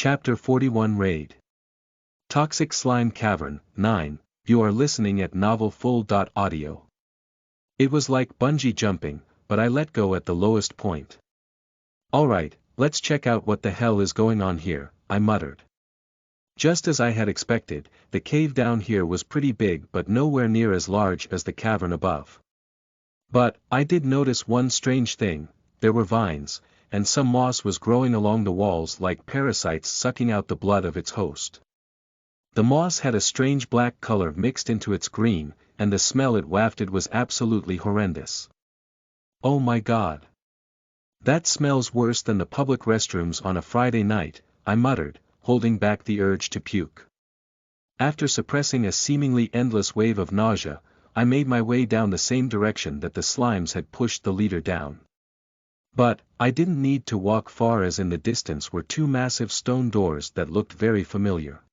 Chapter 41 Raid. Toxic Slime Cavern, 9, you are listening at Novel Full.audio. It was like bungee jumping, but I let go at the lowest point. Alright, let's check out what the hell is going on here, I muttered. Just as I had expected, the cave down here was pretty big but nowhere near as large as the cavern above. But, I did notice one strange thing: there were vines, and some moss was growing along the walls like parasites sucking out the blood of its host. The moss had a strange black color mixed into its green, and the smell it wafted was absolutely horrendous. Oh my god! That smells worse than the public restrooms on a Friday night, I muttered, holding back the urge to puke. After suppressing a seemingly endless wave of nausea, I made my way down the same direction that the slimes had pushed the leader down. But, I didn't need to walk far, as in the distance were two massive stone doors that looked very familiar.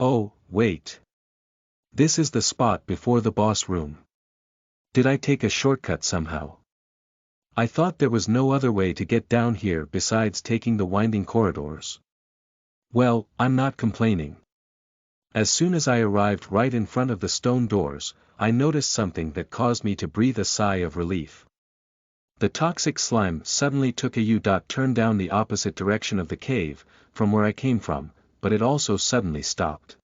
Oh, wait. This is the spot before the boss room. Did I take a shortcut somehow? I thought there was no other way to get down here besides taking the winding corridors. Well, I'm not complaining. As soon as I arrived right in front of the stone doors, I noticed something that caused me to breathe a sigh of relief. The toxic slime suddenly took a U-turn down the opposite direction of the cave, from where I came from, but it also suddenly stopped.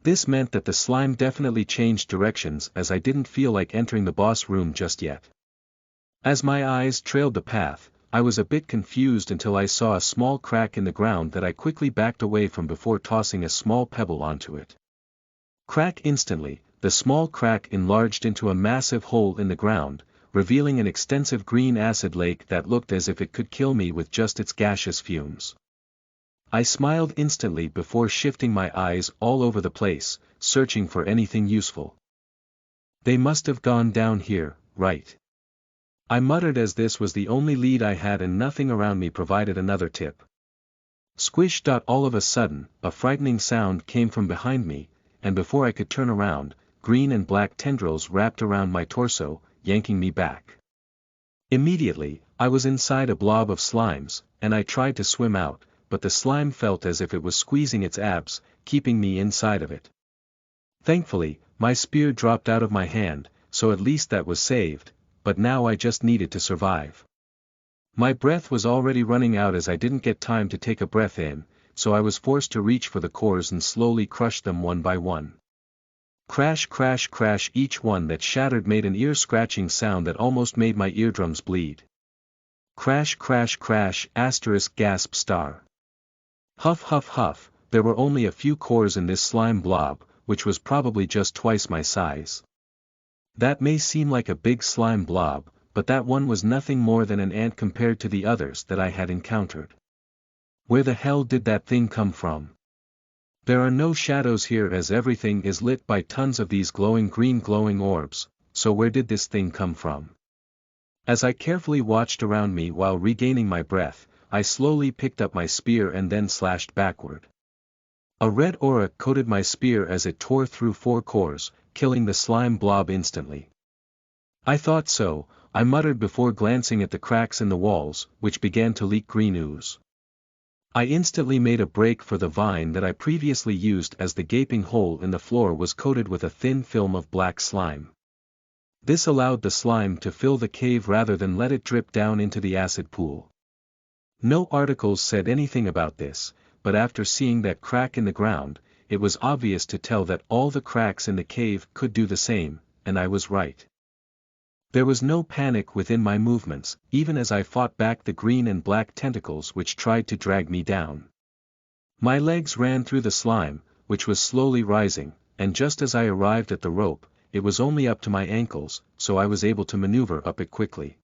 This meant that the slime definitely changed directions, as I didn't feel like entering the boss room just yet. As my eyes trailed the path, I was a bit confused until I saw a small crack in the ground that I quickly backed away from before tossing a small pebble onto it. Crack! Instantly, the small crack enlarged into a massive hole in the ground, revealing an extensive green acid lake that looked as if it could kill me with just its gaseous fumes. I smiled instantly before shifting my eyes all over the place, searching for anything useful. They must have gone down here, right? I muttered, as this was the only lead I had and nothing around me provided another tip. Squish! All of a sudden, a frightening sound came from behind me, and before I could turn around, green and black tendrils wrapped around my torso, yanking me back. Immediately, I was inside a blob of slimes, and I tried to swim out, but the slime felt as if it was squeezing its abs, keeping me inside of it. Thankfully, my spear dropped out of my hand, so at least that was saved, but now I just needed to survive. My breath was already running out as I didn't get time to take a breath in, so I was forced to reach for the cores and slowly crush them one by one. Crash, crash, crash! Each one that shattered made an ear-scratching sound that almost made my eardrums bleed. Crash, crash, crash! Gasp star. Huff, huff, huff! There were only a few cores in this slime blob, which was probably just twice my size. That may seem like a big slime blob, but that one was nothing more than an ant compared to the others that I had encountered. Where the hell did that thing come from? There are no shadows here, as everything is lit by tons of these glowing green glowing orbs, so where did this thing come from? As I carefully watched around me while regaining my breath, I slowly picked up my spear and then slashed backward. A red aura coated my spear as it tore through 4 cores, killing the slime blob instantly. I thought so, I muttered before glancing at the cracks in the walls, which began to leak green ooze. I instantly made a break for the vine that I previously used, as the gaping hole in the floor was coated with a thin film of black slime. This allowed the slime to fill the cave rather than let it drip down into the acid pool. No articles said anything about this, but after seeing that crack in the ground, it was obvious to tell that all the cracks in the cave could do the same, and I was right. There was no panic within my movements, even as I fought back the green and black tentacles which tried to drag me down. My legs ran through the slime, which was slowly rising, and just as I arrived at the rope, it was only up to my ankles, so I was able to maneuver up it quickly.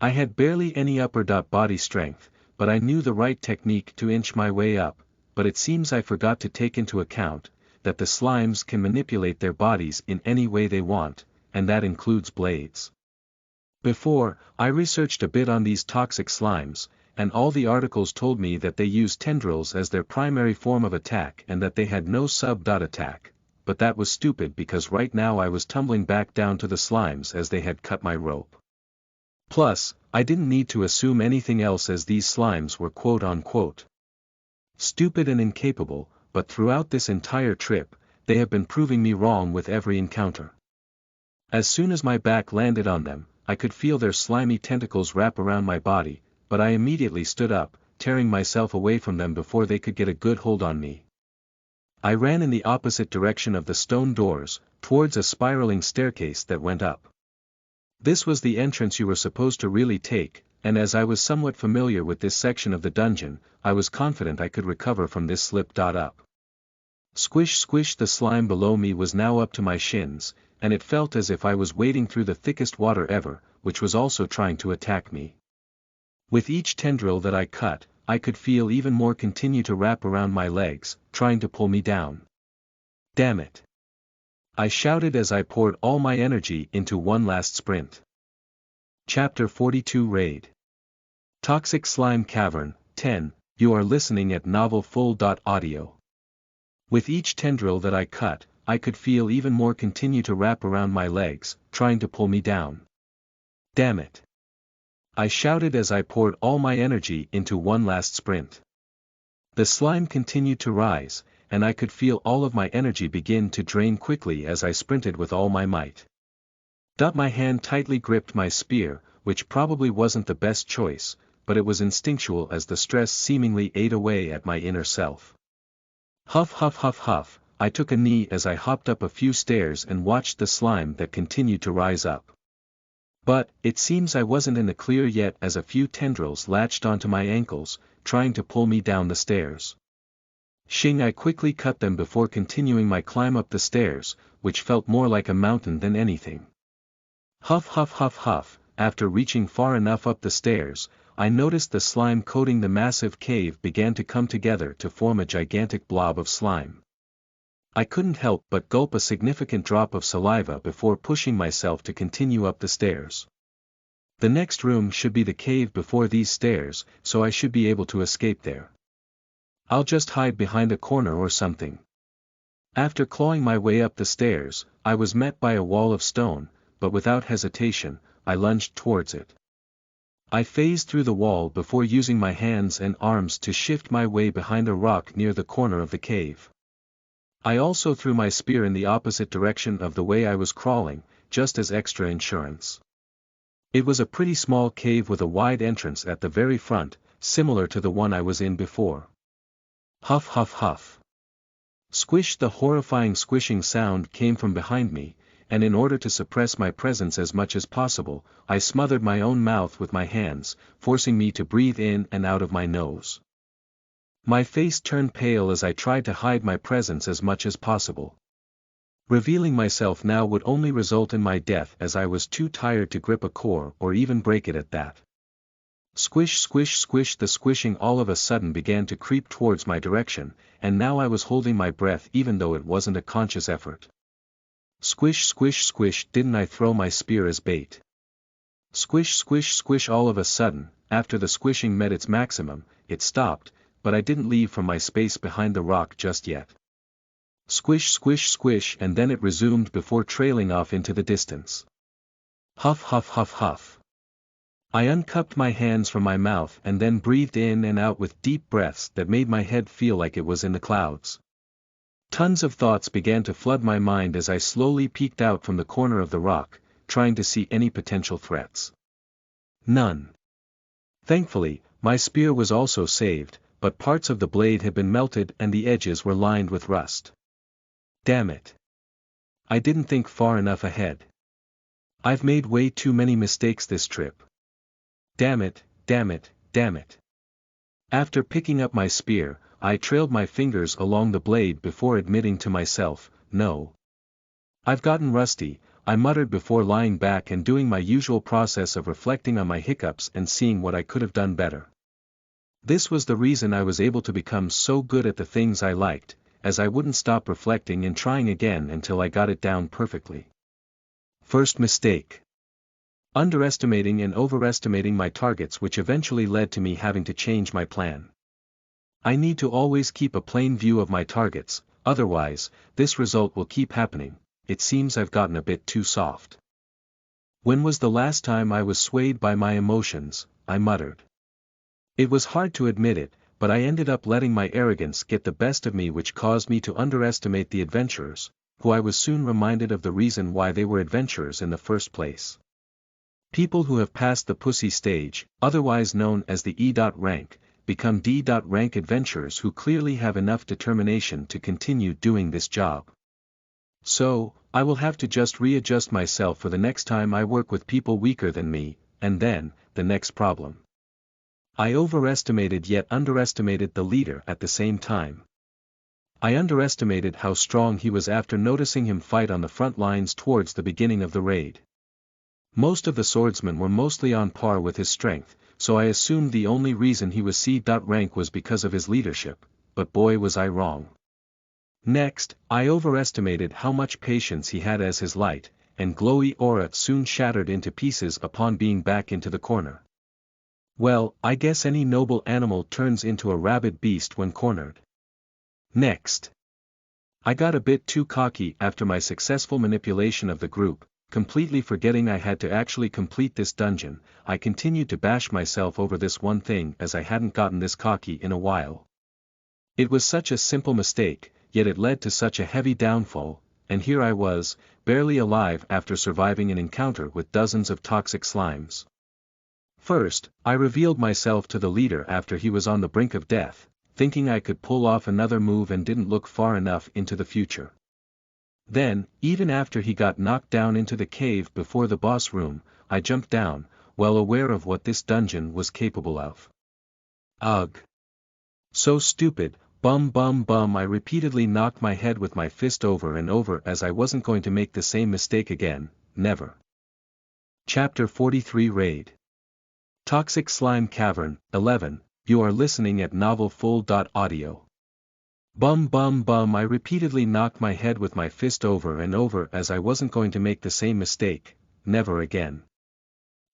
I had barely any upper body strength, but I knew the right technique to inch my way up, but it seems I forgot to take into account that the slimes can manipulate their bodies in any way they want, and that includes blades. Before, I researched a bit on these toxic slimes, and all the articles told me that they use tendrils as their primary form of attack and that they had no sub-attack, but that was stupid because right now I was tumbling back down to the slimes as they had cut my rope. Plus, I didn't need to assume anything else, as these slimes were quote-unquote Stupid and incapable, but throughout this entire trip, they have been proving me wrong with every encounter. As soon as my back landed on them, I could feel their slimy tentacles wrap around my body, but I immediately stood up, tearing myself away from them before they could get a good hold on me. I ran in the opposite direction of the stone doors, towards a spiraling staircase that went up. This was the entrance you were supposed to really take, and as I was somewhat familiar with this section of the dungeon, I was confident I could recover from this slip. Up. Squish squish, the slime below me was now up to my shins, and it felt as if I was wading through the thickest water ever, which was also trying to attack me. With each tendril that I cut, I could feel even more continue to wrap around my legs, trying to pull me down. Damn it! I shouted as I poured all my energy into one last sprint. Chapter 42 Raid. Toxic Slime Cavern, 10, you are listening at novelfull.audio. With each tendril that I cut, I could feel even more continue to wrap around my legs, trying to pull me down. Damn it! I shouted as I poured all my energy into one last sprint. The slime continued to rise, and I could feel all of my energy begin to drain quickly as I sprinted with all my might. My hand tightly gripped my spear, which probably wasn't the best choice, but it was instinctual as the stress seemingly ate away at my inner self. Huff huff huff huff, I took a knee as I hopped up a few stairs and watched the slime that continued to rise up. But, it seems I wasn't in the clear yet as a few tendrils latched onto my ankles, trying to pull me down the stairs. Shing, I quickly cut them before continuing my climb up the stairs, which felt more like a mountain than anything. Huff huff huff huff, after reaching far enough up the stairs, I noticed the slime coating the massive cave began to come together to form a gigantic blob of slime. I couldn't help but gulp a significant drop of saliva before pushing myself to continue up the stairs. The next room should be the cave before these stairs, so I should be able to escape there. I'll just hide behind a corner or something. After clawing my way up the stairs, I was met by a wall of stone, but without hesitation, I lunged towards it. I phased through the wall before using my hands and arms to shift my way behind a rock near the corner of the cave. I also threw my spear in the opposite direction of the way I was crawling, just as extra insurance. It was a pretty small cave with a wide entrance at the very front, similar to the one I was in before. Huff huff huff. Squish, the horrifying squishing sound came from behind me, and in order to suppress my presence as much as possible, I smothered my own mouth with my hands, forcing me to breathe in and out of my nose. My face turned pale as I tried to hide my presence as much as possible. Revealing myself now would only result in my death as I was too tired to grip a core or even break it at that. Squish squish squish, the squishing all of a sudden began to creep towards my direction, and now I was holding my breath even though it wasn't a conscious effort. Squish squish squish, didn't I throw my spear as bait? Squish squish squish, all of a sudden, after the squishing met its maximum, it stopped, but I didn't leave from my space behind the rock just yet. Squish squish squish, and then it resumed before trailing off into the distance. Huff huff huff huff. I uncupped my hands from my mouth and then breathed in and out with deep breaths that made my head feel like it was in the clouds. Tons of thoughts began to flood my mind as I slowly peeked out from the corner of the rock, trying to see any potential threats. None. Thankfully, my spear was also saved, but parts of the blade had been melted and the edges were lined with rust. Damn it. I didn't think far enough ahead. I've made way too many mistakes this trip. Damn it, damn it, damn it. After picking up my spear, I trailed my fingers along the blade before admitting to myself, no. I've gotten rusty, I muttered before lying back and doing my usual process of reflecting on my hiccups and seeing what I could have done better. This was the reason I was able to become so good at the things I liked, as I wouldn't stop reflecting and trying again until I got it down perfectly. First mistake. Underestimating and overestimating my targets, which eventually led to me having to change my plan. I need to always keep a plain view of my targets, otherwise, this result will keep happening. It seems I've gotten a bit too soft. When was the last time I was swayed by my emotions? I muttered. It was hard to admit it, but I ended up letting my arrogance get the best of me, which caused me to underestimate the adventurers, who I was soon reminded of the reason why they were adventurers in the first place. People who have passed the pussy stage, otherwise known as the E. rank, become D. rank adventurers who clearly have enough determination to continue doing this job. So, I will have to just readjust myself for the next time I work with people weaker than me, and then, the next problem. I overestimated yet underestimated the leader at the same time. I underestimated how strong he was after noticing him fight on the front lines towards the beginning of the raid. Most of the swordsmen were mostly on par with his strength, so I assumed the only reason he was C. rank was because of his leadership, but boy was I wrong. Next, I overestimated how much patience he had, as his light and glowy aura soon shattered into pieces upon being back into the corner. Well, I guess any noble animal turns into a rabid beast when cornered. Next, I got a bit too cocky after my successful manipulation of the group. Completely forgetting I had to actually complete this dungeon, I continued to bash myself over this one thing, as I hadn't gotten this cocky in a while. It was such a simple mistake, yet it led to such a heavy downfall, and here I was, barely alive after surviving an encounter with dozens of toxic slimes. First, I revealed myself to the leader after he was on the brink of death, thinking I could pull off another move and didn't look far enough into the future. Then, even after he got knocked down into the cave before the boss room, I jumped down, well aware of what this dungeon was capable of. Ugh! So stupid, bum, I repeatedly knocked my head with my fist over and over, as I wasn't going to make the same mistake again, never. Chapter 43 Raid. Toxic Slime Cavern, 11, you are listening at novelfull.audio. Bum, I repeatedly knocked my head with my fist over and over, as I wasn't going to make the same mistake, never again.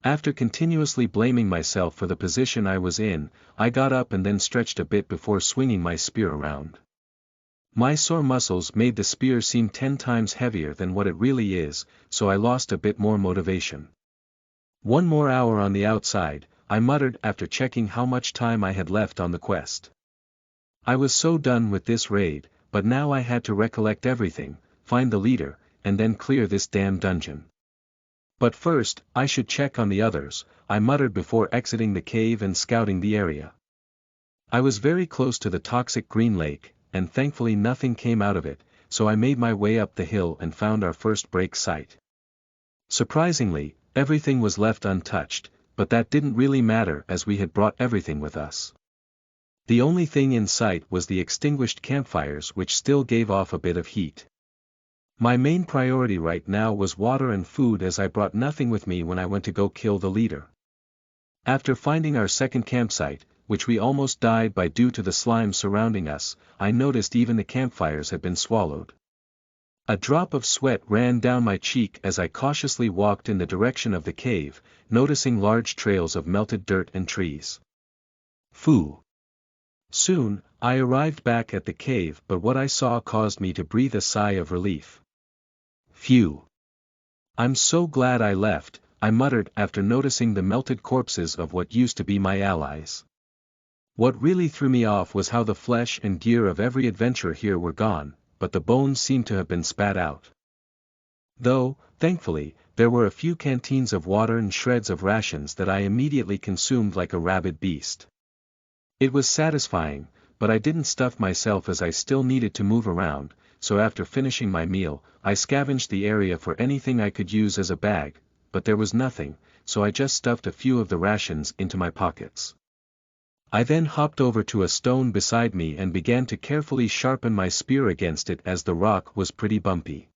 After continuously blaming myself for the position I was in, I got up and then stretched a bit before swinging my spear around. My sore muscles made the spear seem 10 times heavier than what it really is, so I lost a bit more motivation. One more hour on the outside, I muttered after checking how much time I had left on the quest. I was so done with this raid, but now I had to recollect everything, find the leader, and then clear this damn dungeon. But first, I should check on the others, I muttered before exiting the cave and scouting the area. I was very close to the toxic green lake, and thankfully nothing came out of it, so I made my way up the hill and found our first break site. Surprisingly, everything was left untouched, but that didn't really matter as we had brought everything with us. The only thing in sight was the extinguished campfires, which still gave off a bit of heat. My main priority right now was water and food, as I brought nothing with me when I went to go kill the leader. After finding our second campsite, which we almost died by due to the slime surrounding us, I noticed even the campfires had been swallowed. A drop of sweat ran down my cheek as I cautiously walked in the direction of the cave, noticing large trails of melted dirt and trees. Phew! Soon, I arrived back at the cave, but what I saw caused me to breathe a sigh of relief. Phew! I'm so glad I left, I muttered after noticing the melted corpses of what used to be my allies. What really threw me off was how the flesh and gear of every adventurer here were gone, but the bones seemed to have been spat out. Though, thankfully, there were a few canteens of water and shreds of rations that I immediately consumed like a rabid beast. It was satisfying, but I didn't stuff myself as I still needed to move around, so after finishing my meal, I scavenged the area for anything I could use as a bag, but there was nothing, so I just stuffed a few of the rations into my pockets. I then hopped over to a stone beside me and began to carefully sharpen my spear against it, as the rock was pretty bumpy.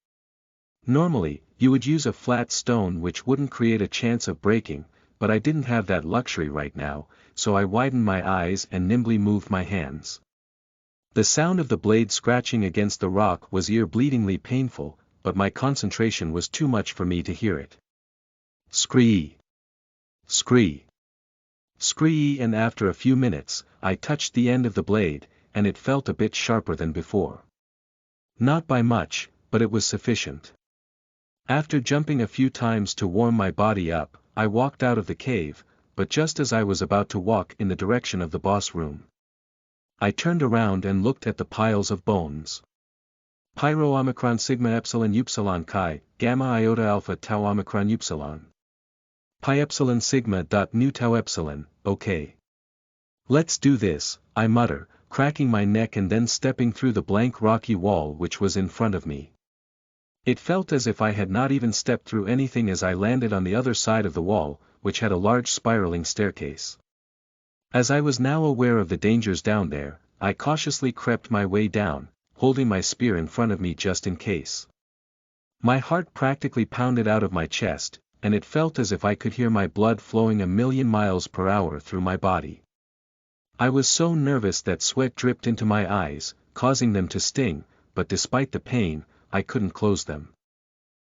Normally, you would use a flat stone which wouldn't create a chance of breaking, but I didn't have that luxury right now, so I widened my eyes and nimbly moved my hands. The sound of the blade scratching against the rock was ear-bleedingly painful, but my concentration was too much for me to hear it. Scree! Scree! Scree! And after a few minutes, I touched the end of the blade, and it felt a bit sharper than before. Not by much, but it was sufficient. After jumping a few times to warm my body up, I walked out of the cave, but just as I was about to walk in the direction of the boss room, I turned around and looked at the piles of bones. Pyro Omicron Sigma Epsilon Upsilon Chi, Gamma Iota Alpha Tau Omicron Upsilon. Pi Epsilon Sigma dot Nu Tau Epsilon, okay. Let's do this, I mutter, cracking my neck and then stepping through the blank rocky wall which was in front of me. It felt as if I had not even stepped through anything as I landed on the other side of the wall, which had a large spiraling staircase. As I was now aware of the dangers down there, I cautiously crept my way down, holding my spear in front of me just in case. My heart practically pounded out of my chest, and it felt as if I could hear my blood flowing 1,000,000 miles per hour through my body. I was so nervous that sweat dripped into my eyes, causing them to sting, but despite the pain, I couldn't close them.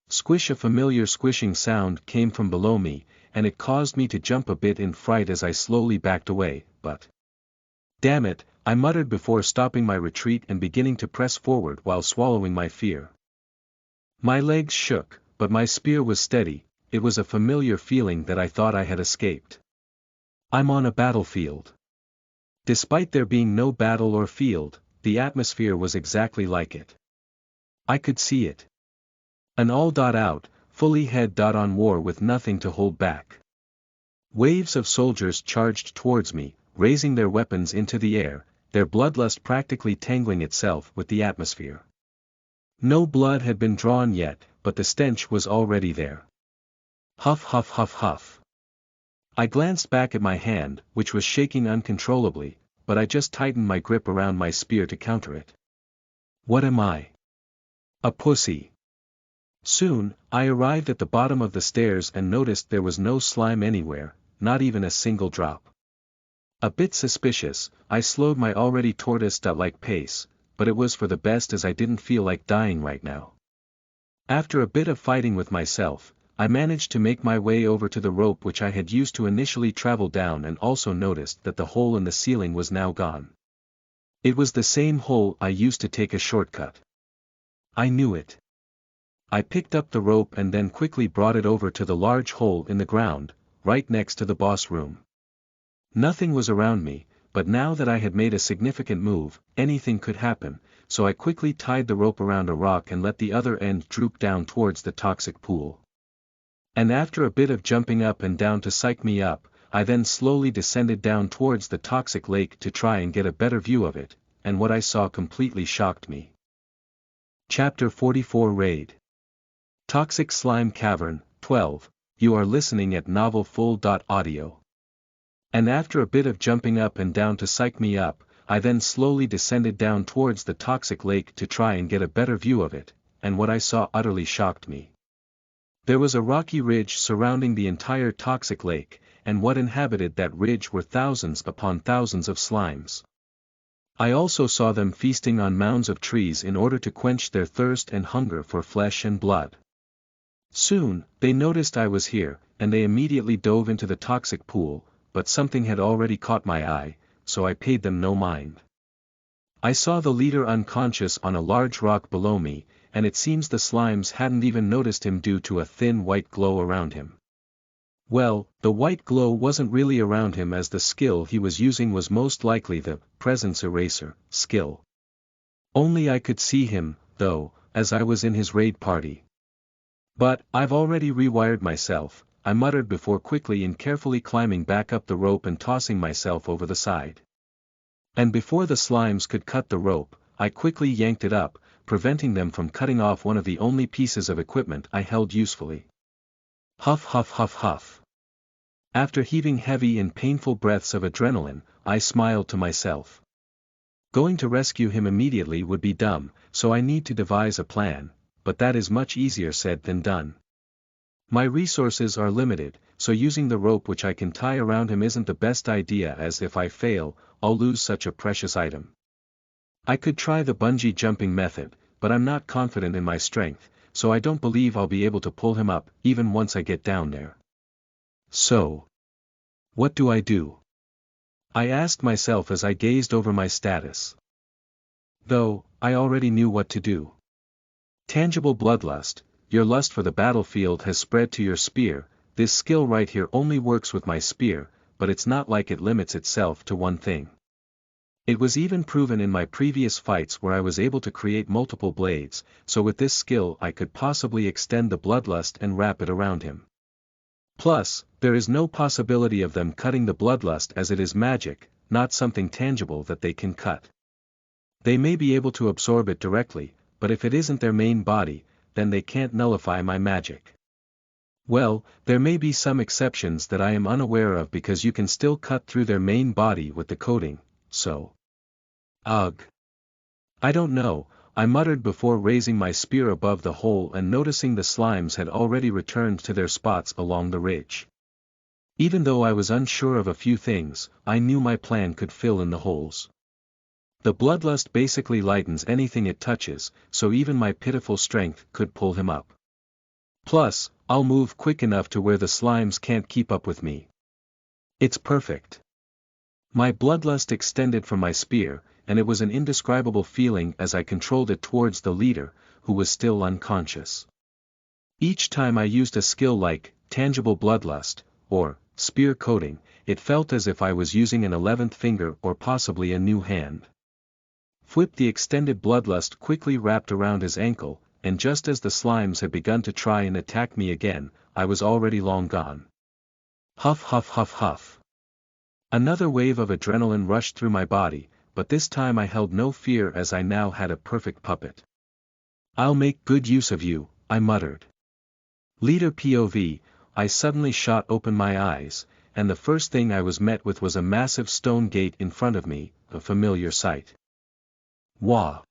Squish, a familiar squishing sound came from below me, and it caused me to jump a bit in fright as I slowly backed away, but... Damn it, I muttered before stopping my retreat and beginning to press forward while swallowing my fear. My legs shook, but my spear was steady. It was a familiar feeling that I thought I had escaped. I'm on a battlefield. Despite there being no battle or field, the atmosphere was exactly like it. I could see it. An all-out, fully head-on war with nothing to hold back. Waves of soldiers charged towards me, raising their weapons into the air, their bloodlust practically tangling itself with the atmosphere. No blood had been drawn yet, but the stench was already there. Huff huff huff huff. I glanced back at my hand, which was shaking uncontrollably, but I just tightened my grip around my spear to counter it. What am I? A pussy. Soon, I arrived at the bottom of the stairs and noticed there was no slime anywhere, not even a single drop. A bit suspicious, I slowed my already tortoise-like pace, but it was for the best as I didn't feel like dying right now. After a bit of fighting with myself, I managed to make my way over to the rope which I had used to initially travel down and also noticed that the hole in the ceiling was now gone. It was the same hole I used to take a shortcut. I knew it. I picked up the rope and then quickly brought it over to the large hole in the ground, right next to the boss room. Nothing was around me, but now that I had made a significant move, anything could happen, so I quickly tied the rope around a rock and let the other end droop down towards the toxic pool. And after a bit of jumping up and down to psych me up, I then slowly descended down towards the toxic lake to try and get a better view of it, and what I saw completely shocked me. Chapter 44 Raid. Toxic Slime Cavern, 12, you are listening at novelfull.audio. And after a bit of jumping up and down to psych me up, I then slowly descended down towards the toxic lake to try and get a better view of it, and what I saw utterly shocked me. There was a rocky ridge surrounding the entire toxic lake, and what inhabited that ridge were thousands upon thousands of slimes. I also saw them feasting on mounds of trees in order to quench their thirst and hunger for flesh and blood. Soon, they noticed I was here, and they immediately dove into the toxic pool, but something had already caught my eye, so I paid them no mind. I saw the leader unconscious on a large rock below me, and it seems the slimes hadn't even noticed him due to a thin white glow around him. Well, the white glow wasn't really around him as the skill he was using was most likely the presence eraser skill. Only I could see him, though, as I was in his raid party. But, I've already rewired myself, I muttered before quickly and carefully climbing back up the rope and tossing myself over the side. And before the slimes could cut the rope, I quickly yanked it up, preventing them from cutting off one of the only pieces of equipment I held usefully. Huff huff huff huff. After heaving heavy and painful breaths of adrenaline, I smiled to myself. Going to rescue him immediately would be dumb, so I need to devise a plan, but that is much easier said than done. My resources are limited, so using the rope which I can tie around him isn't the best idea as if I fail, I'll lose such a precious item. I could try the bungee jumping method, but I'm not confident in my strength, so I don't believe I'll be able to pull him up even once I get down there. So, what do I do? I asked myself as I gazed over my status. Though, I already knew what to do. Tangible bloodlust, your lust for the battlefield has spread to your spear. This skill right here only works with my spear, but it's not like it limits itself to one thing. It was even proven in my previous fights where I was able to create multiple blades, so with this skill I could possibly extend the bloodlust and wrap it around him. Plus, there is no possibility of them cutting the bloodlust as it is magic, not something tangible that they can cut. They may be able to absorb it directly, but if it isn't their main body, then they can't nullify my magic. Well, there may be some exceptions that I am unaware of because you can still cut through their main body with the coating, so. Ugh. I don't know, I muttered before raising my spear above the hole and noticing the slimes had already returned to their spots along the ridge. Even though I was unsure of a few things, I knew my plan could fill in the holes. The bloodlust basically lightens anything it touches, so even my pitiful strength could pull him up. Plus, I'll move quick enough to where the slimes can't keep up with me. It's perfect. My bloodlust extended from my spear, and it was an indescribable feeling as I controlled it towards the leader, who was still unconscious. Each time I used a skill like tangible bloodlust, or spear coating, it felt as if I was using an 11th finger or possibly a new hand. Whip the extended bloodlust quickly wrapped around his ankle, and just as the slimes had begun to try and attack me again, I was already long gone. Huff huff huff huff. Another wave of adrenaline rushed through my body, but this time I held no fear as I now had a perfect puppet. I'll make good use of you, I muttered. Leader POV, I suddenly shot open my eyes, and the first thing I was met with was a massive stone gate in front of me, a familiar sight. Wah!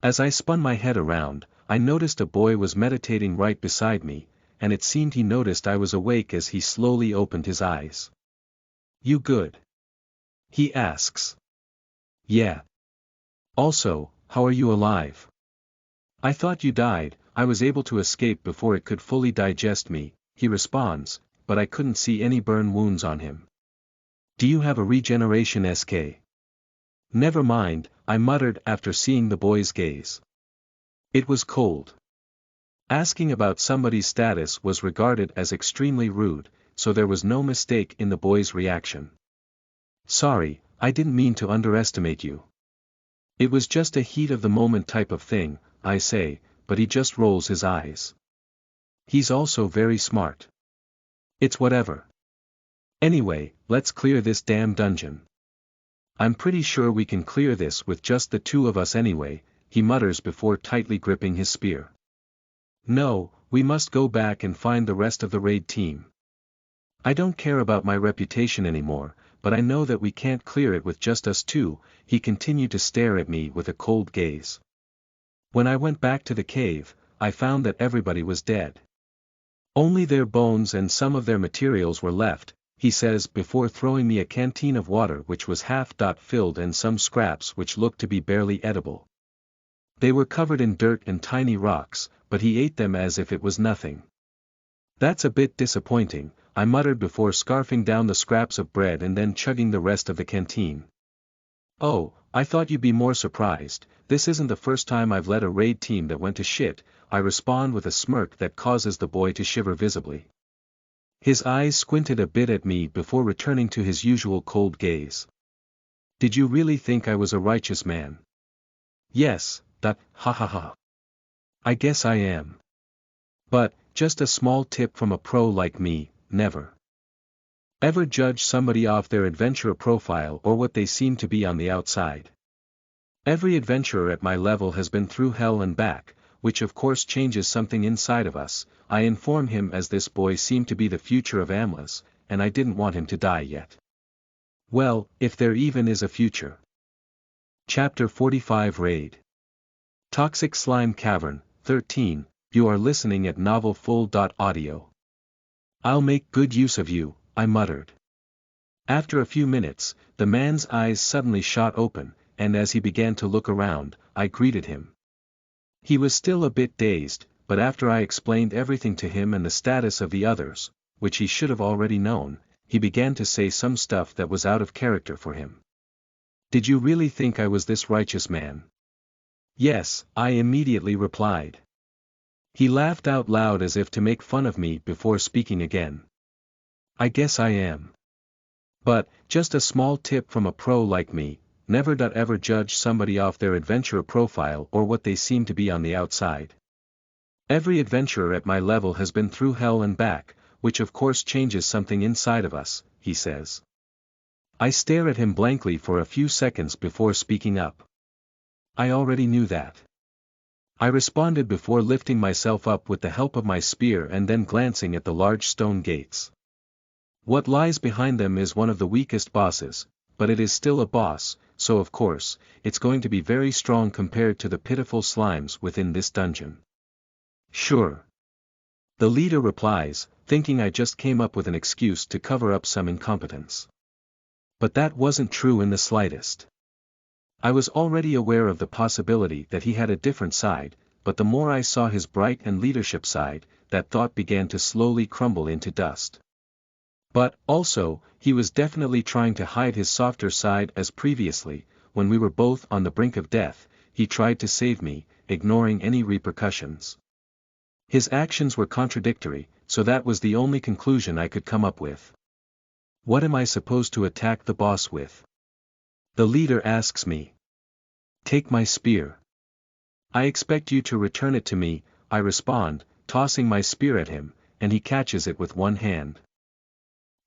As I spun my head around, I noticed a boy was meditating right beside me, and it seemed he noticed I was awake as he slowly opened his eyes. You good? He asks. Yeah. Also, how are you alive? I thought you died, I was able to escape before it could fully digest me, he responds, but I couldn't see any burn wounds on him. Do you have a regeneration SK? Never mind, I muttered after seeing the boy's gaze. It was cold. Asking about somebody's status was regarded as extremely rude, so there was no mistake in the boy's reaction. Sorry, I didn't mean to underestimate you. It was just a heat of the moment type of thing, I say, but he just rolls his eyes. He's also very smart. It's whatever. Anyway, let's clear this damn dungeon. I'm pretty sure we can clear this with just the two of us anyway, he mutters before tightly gripping his spear. No, we must go back and find the rest of the raid team. I don't care about my reputation anymore, but I know that we can't clear it with just us two, he continued to stare at me with a cold gaze. When I went back to the cave, I found that everybody was dead. Only their bones and some of their materials were left, he says before throwing me a canteen of water which was half filled and some scraps which looked to be barely edible. They were covered in dirt and tiny rocks, but he ate them as if it was nothing. That's a bit disappointing, I muttered before scarfing down the scraps of bread and then chugging the rest of the canteen. Oh, I thought you'd be more surprised, this isn't the first time I've led a raid team that went to shit, I respond with a smirk that causes the boy to shiver visibly. His eyes squinted a bit at me before returning to his usual cold gaze. Did you really think I was a righteous man? Yes, ha ha ha. I guess I am. But, just a small tip from a pro like me, never ever judge somebody off their adventurer profile or what they seem to be on the outside. Every adventurer at my level has been through hell and back, which of course changes something inside of us, I inform him as this boy seemed to be the future of Amlas, and I didn't want him to die yet. Well, if there even is a future. Chapter 45 Raid. Toxic Slime Cavern, 13, you are listening at novelfull.audio. I'll make good use of you, I muttered. After a few minutes, the man's eyes suddenly shot open, and as he began to look around, I greeted him. He was still a bit dazed, but after I explained everything to him and the status of the others, which he should have already known, he began to say some stuff that was out of character for him. Did you really think I was this righteous man? Yes, I immediately replied. He laughed out loud as if to make fun of me before speaking again. I guess I am. But, just a small tip from a pro like me, never ever judge somebody off their adventurer profile or what they seem to be on the outside. Every adventurer at my level has been through hell and back, which of course changes something inside of us, he says. I stare at him blankly for a few seconds before speaking up. I already knew that. I responded before lifting myself up with the help of my spear and then glancing at the large stone gates. What lies behind them is one of the weakest bosses, but it is still a boss, so of course, it's going to be very strong compared to the pitiful slimes within this dungeon. Sure. The leader replies, thinking I just came up with an excuse to cover up some incompetence. But that wasn't true in the slightest. I was already aware of the possibility that he had a different side, but the more I saw his bright and leadership side, that thought began to slowly crumble into dust. But, also, he was definitely trying to hide his softer side as previously, when we were both on the brink of death, he tried to save me, ignoring any repercussions. His actions were contradictory, so that was the only conclusion I could come up with. What am I supposed to attack the boss with? The leader asks me. Take my spear. I expect you to return it to me, I respond, tossing my spear at him, and he catches it with one hand.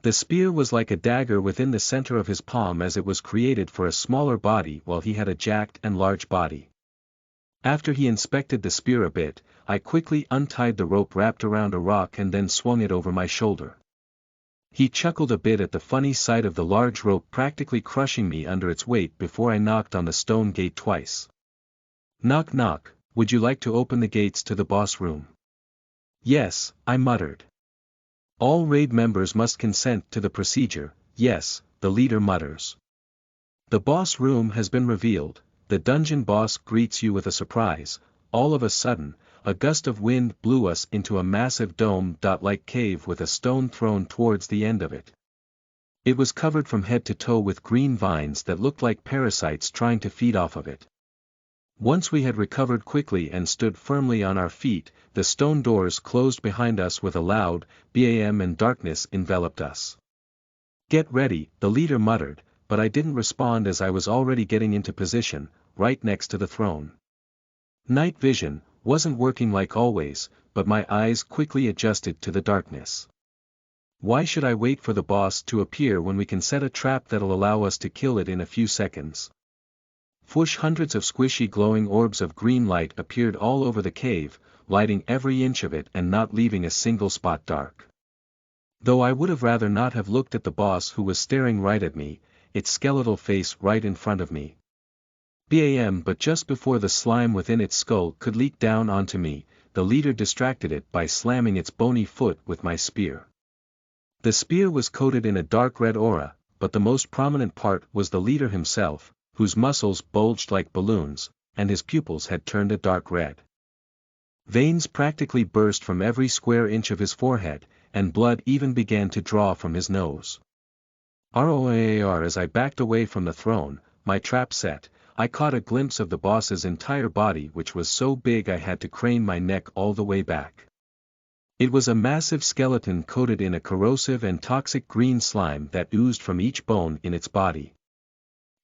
The spear was like a dagger within the center of his palm as it was created for a smaller body while he had a jacked and large body. After he inspected the spear a bit, I quickly untied the rope wrapped around a rock and then swung it over my shoulder. He chuckled a bit at the funny sight of the large rope practically crushing me under its weight before I knocked on the stone gate twice. Knock knock, would you like to open the gates to the boss room? Yes, I muttered. All raid members must consent to the procedure, yes, the leader mutters. The boss room has been revealed, the dungeon boss greets you with a surprise. All of a sudden, a gust of wind blew us into a massive dome-like cave with a stone thrown towards the end of it. It was covered from head to toe with green vines that looked like parasites trying to feed off of it. Once we had recovered quickly and stood firmly on our feet, the stone doors closed behind us with a loud bam and darkness enveloped us. Get ready, the leader muttered, but I didn't respond as I was already getting into position, right next to the throne. Night vision wasn't working like always, but my eyes quickly adjusted to the darkness. Why should I wait for the boss to appear when we can set a trap that'll allow us to kill it in a few seconds? Whoosh! Hundreds of squishy glowing orbs of green light appeared all over the cave, lighting every inch of it and not leaving a single spot dark. Though I would have rather not have looked at the boss who was staring right at me, its skeletal face right in front of me. But just before the slime within its skull could leak down onto me, the leader distracted it by slamming its bony foot with my spear. The spear was coated in a dark red aura, but the most prominent part was the leader himself, whose muscles bulged like balloons, and his pupils had turned a dark red. Veins practically burst from every square inch of his forehead, and blood even began to draw from his nose. ROAR! As I backed away from the throne, my trap set, I caught a glimpse of the boss's entire body, which was so big I had to crane my neck all the way back. It was a massive skeleton coated in a corrosive and toxic green slime that oozed from each bone in its body.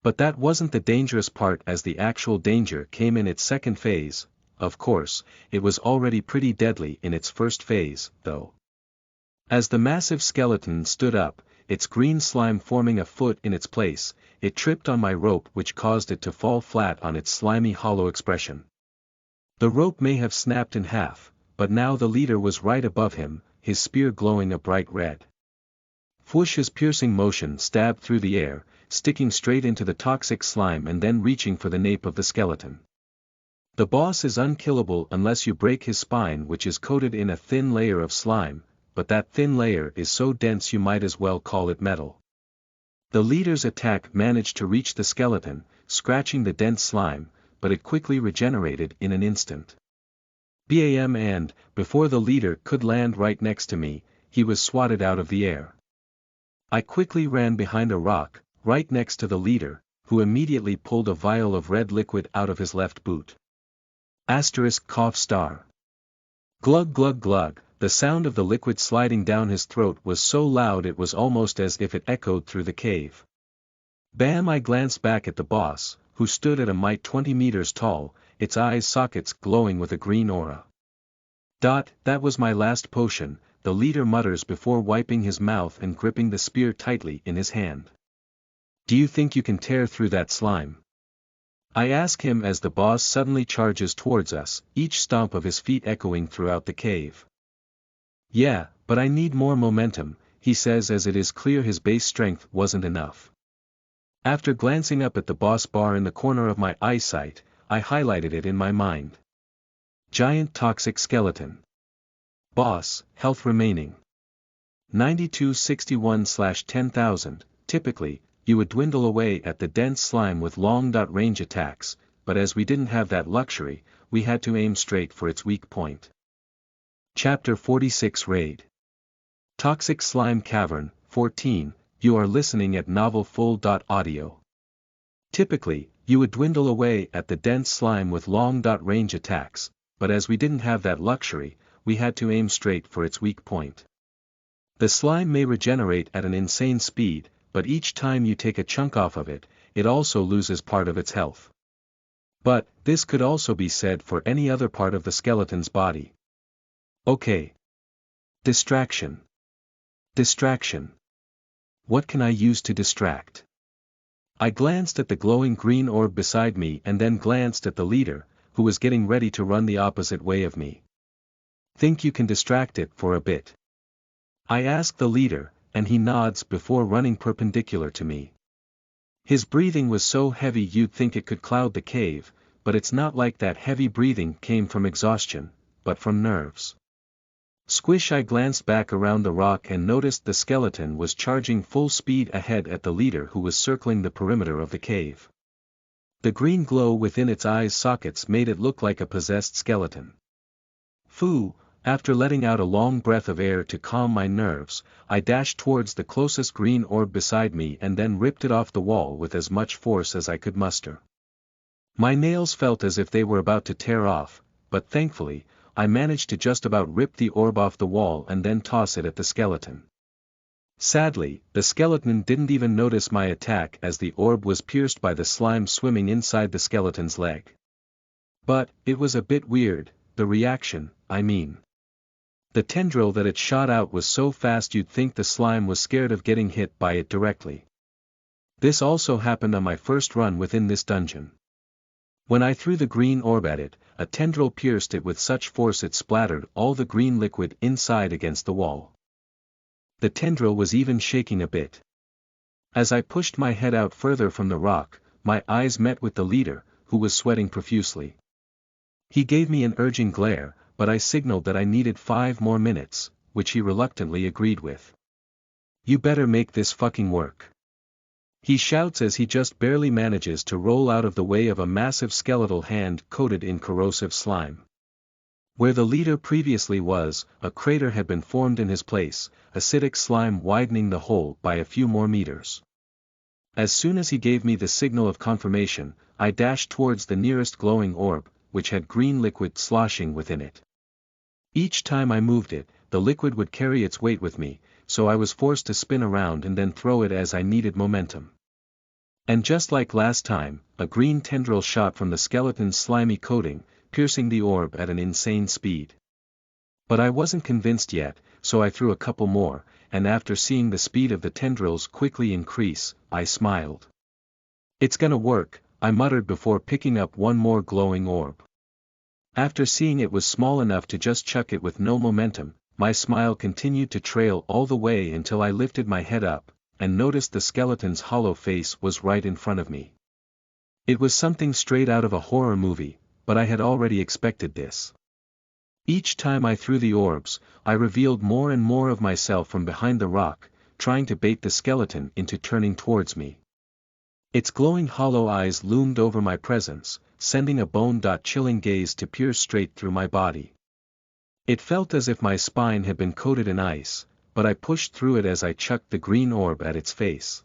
But that wasn't the dangerous part, as the actual danger came in its second phase. Of course, it was already pretty deadly in its first phase, though. As the massive skeleton stood up, its green slime forming a foot in its place, it tripped on my rope, which caused it to fall flat on its slimy hollow expression. The rope may have snapped in half, but now the leader was right above him, his spear glowing a bright red. Whoosh's piercing motion stabbed through the air, sticking straight into the toxic slime and then reaching for the nape of the skeleton. The boss is unkillable unless you break his spine, which is coated in a thin layer of slime, but that thin layer is so dense you might as well call it metal. The leader's attack managed to reach the skeleton, scratching the dense slime, but it quickly regenerated in an instant. And, before the leader could land right next to me, he was swatted out of the air. I quickly ran behind a rock, right next to the leader, who immediately pulled a vial of red liquid out of his left boot. ****. Glug glug glug, the sound of the liquid sliding down his throat was so loud it was almost as if it echoed through the cave. Bam! I glanced back at the boss, who stood at a might 20 meters tall, its eyes sockets glowing with a green aura. That was my last potion, the leader mutters before wiping his mouth and gripping the spear tightly in his hand. Do you think you can tear through that slime? I ask him as the boss suddenly charges towards us, each stomp of his feet echoing throughout the cave. Yeah, but I need more momentum, he says as it is clear his base strength wasn't enough. After glancing up at the boss bar in the corner of my eyesight, I highlighted it in my mind. Giant toxic skeleton. Boss, health remaining 9261/10,000. Typically, you would dwindle away at the dense slime with long-range attacks, but as we didn't have that luxury, we had to aim straight for its weak point. Chapter 46 Raid. Toxic Slime Cavern, 14, you are listening at novelfull.audio. Typically, you would dwindle away at the dense slime with long-range attacks, but as we didn't have that luxury, we had to aim straight for its weak point. The slime may regenerate at an insane speed, but each time you take a chunk off of it, it also loses part of its health. But, this could also be said for any other part of the skeleton's body. Okay. Distraction. Distraction. What can I use to distract? I glanced at the glowing green orb beside me and then glanced at the leader, who was getting ready to run the opposite way of me. Think you can distract it for a bit? I ask the leader, and he nods before running perpendicular to me. His breathing was so heavy you'd think it could cloud the cave, but it's not like that heavy breathing came from exhaustion, but from nerves. Squish! I glanced back around the rock and noticed the skeleton was charging full speed ahead at the leader who was circling the perimeter of the cave. The green glow within its eyes sockets made it look like a possessed skeleton. Phoo! After letting out a long breath of air to calm my nerves, I dashed towards the closest green orb beside me and then ripped it off the wall with as much force as I could muster. My nails felt as if they were about to tear off, but thankfully, I managed to just about rip the orb off the wall and then toss it at the skeleton. Sadly, the skeleton didn't even notice my attack as the orb was pierced by the slime swimming inside the skeleton's leg. But, it was a bit weird, the reaction, I mean. The tendril that it shot out was so fast you'd think the slime was scared of getting hit by it directly. This also happened on my first run within this dungeon. When I threw the green orb at it, a tendril pierced it with such force it splattered all the green liquid inside against the wall. The tendril was even shaking a bit. As I pushed my head out further from the rock, my eyes met with the leader, who was sweating profusely. He gave me an urging glare, but I signaled that I needed 5 more minutes, which he reluctantly agreed with. You better make this fucking work. He shouts as he just barely manages to roll out of the way of a massive skeletal hand coated in corrosive slime. Where the leader previously was, a crater had been formed in his place, acidic slime widening the hole by a few more meters. As soon as he gave me the signal of confirmation, I dashed towards the nearest glowing orb, which had green liquid sloshing within it. Each time I moved it, the liquid would carry its weight with me, so I was forced to spin around and then throw it as I needed momentum. And just like last time, a green tendril shot from the skeleton's slimy coating, piercing the orb at an insane speed. But I wasn't convinced yet, so I threw a couple more, and after seeing the speed of the tendrils quickly increase, I smiled. It's gonna work, I muttered before picking up one more glowing orb. After seeing it was small enough to just chuck it with no momentum, my smile continued to trail all the way until I lifted my head up, and noticed the skeleton's hollow face was right in front of me. It was something straight out of a horror movie, but I had already expected this. Each time I threw the orbs, I revealed more and more of myself from behind the rock, trying to bait the skeleton into turning towards me. Its glowing hollow eyes loomed over my presence, sending a bone-chilling gaze to pierce straight through my body. It felt as if my spine had been coated in ice, but I pushed through it as I chucked the green orb at its face.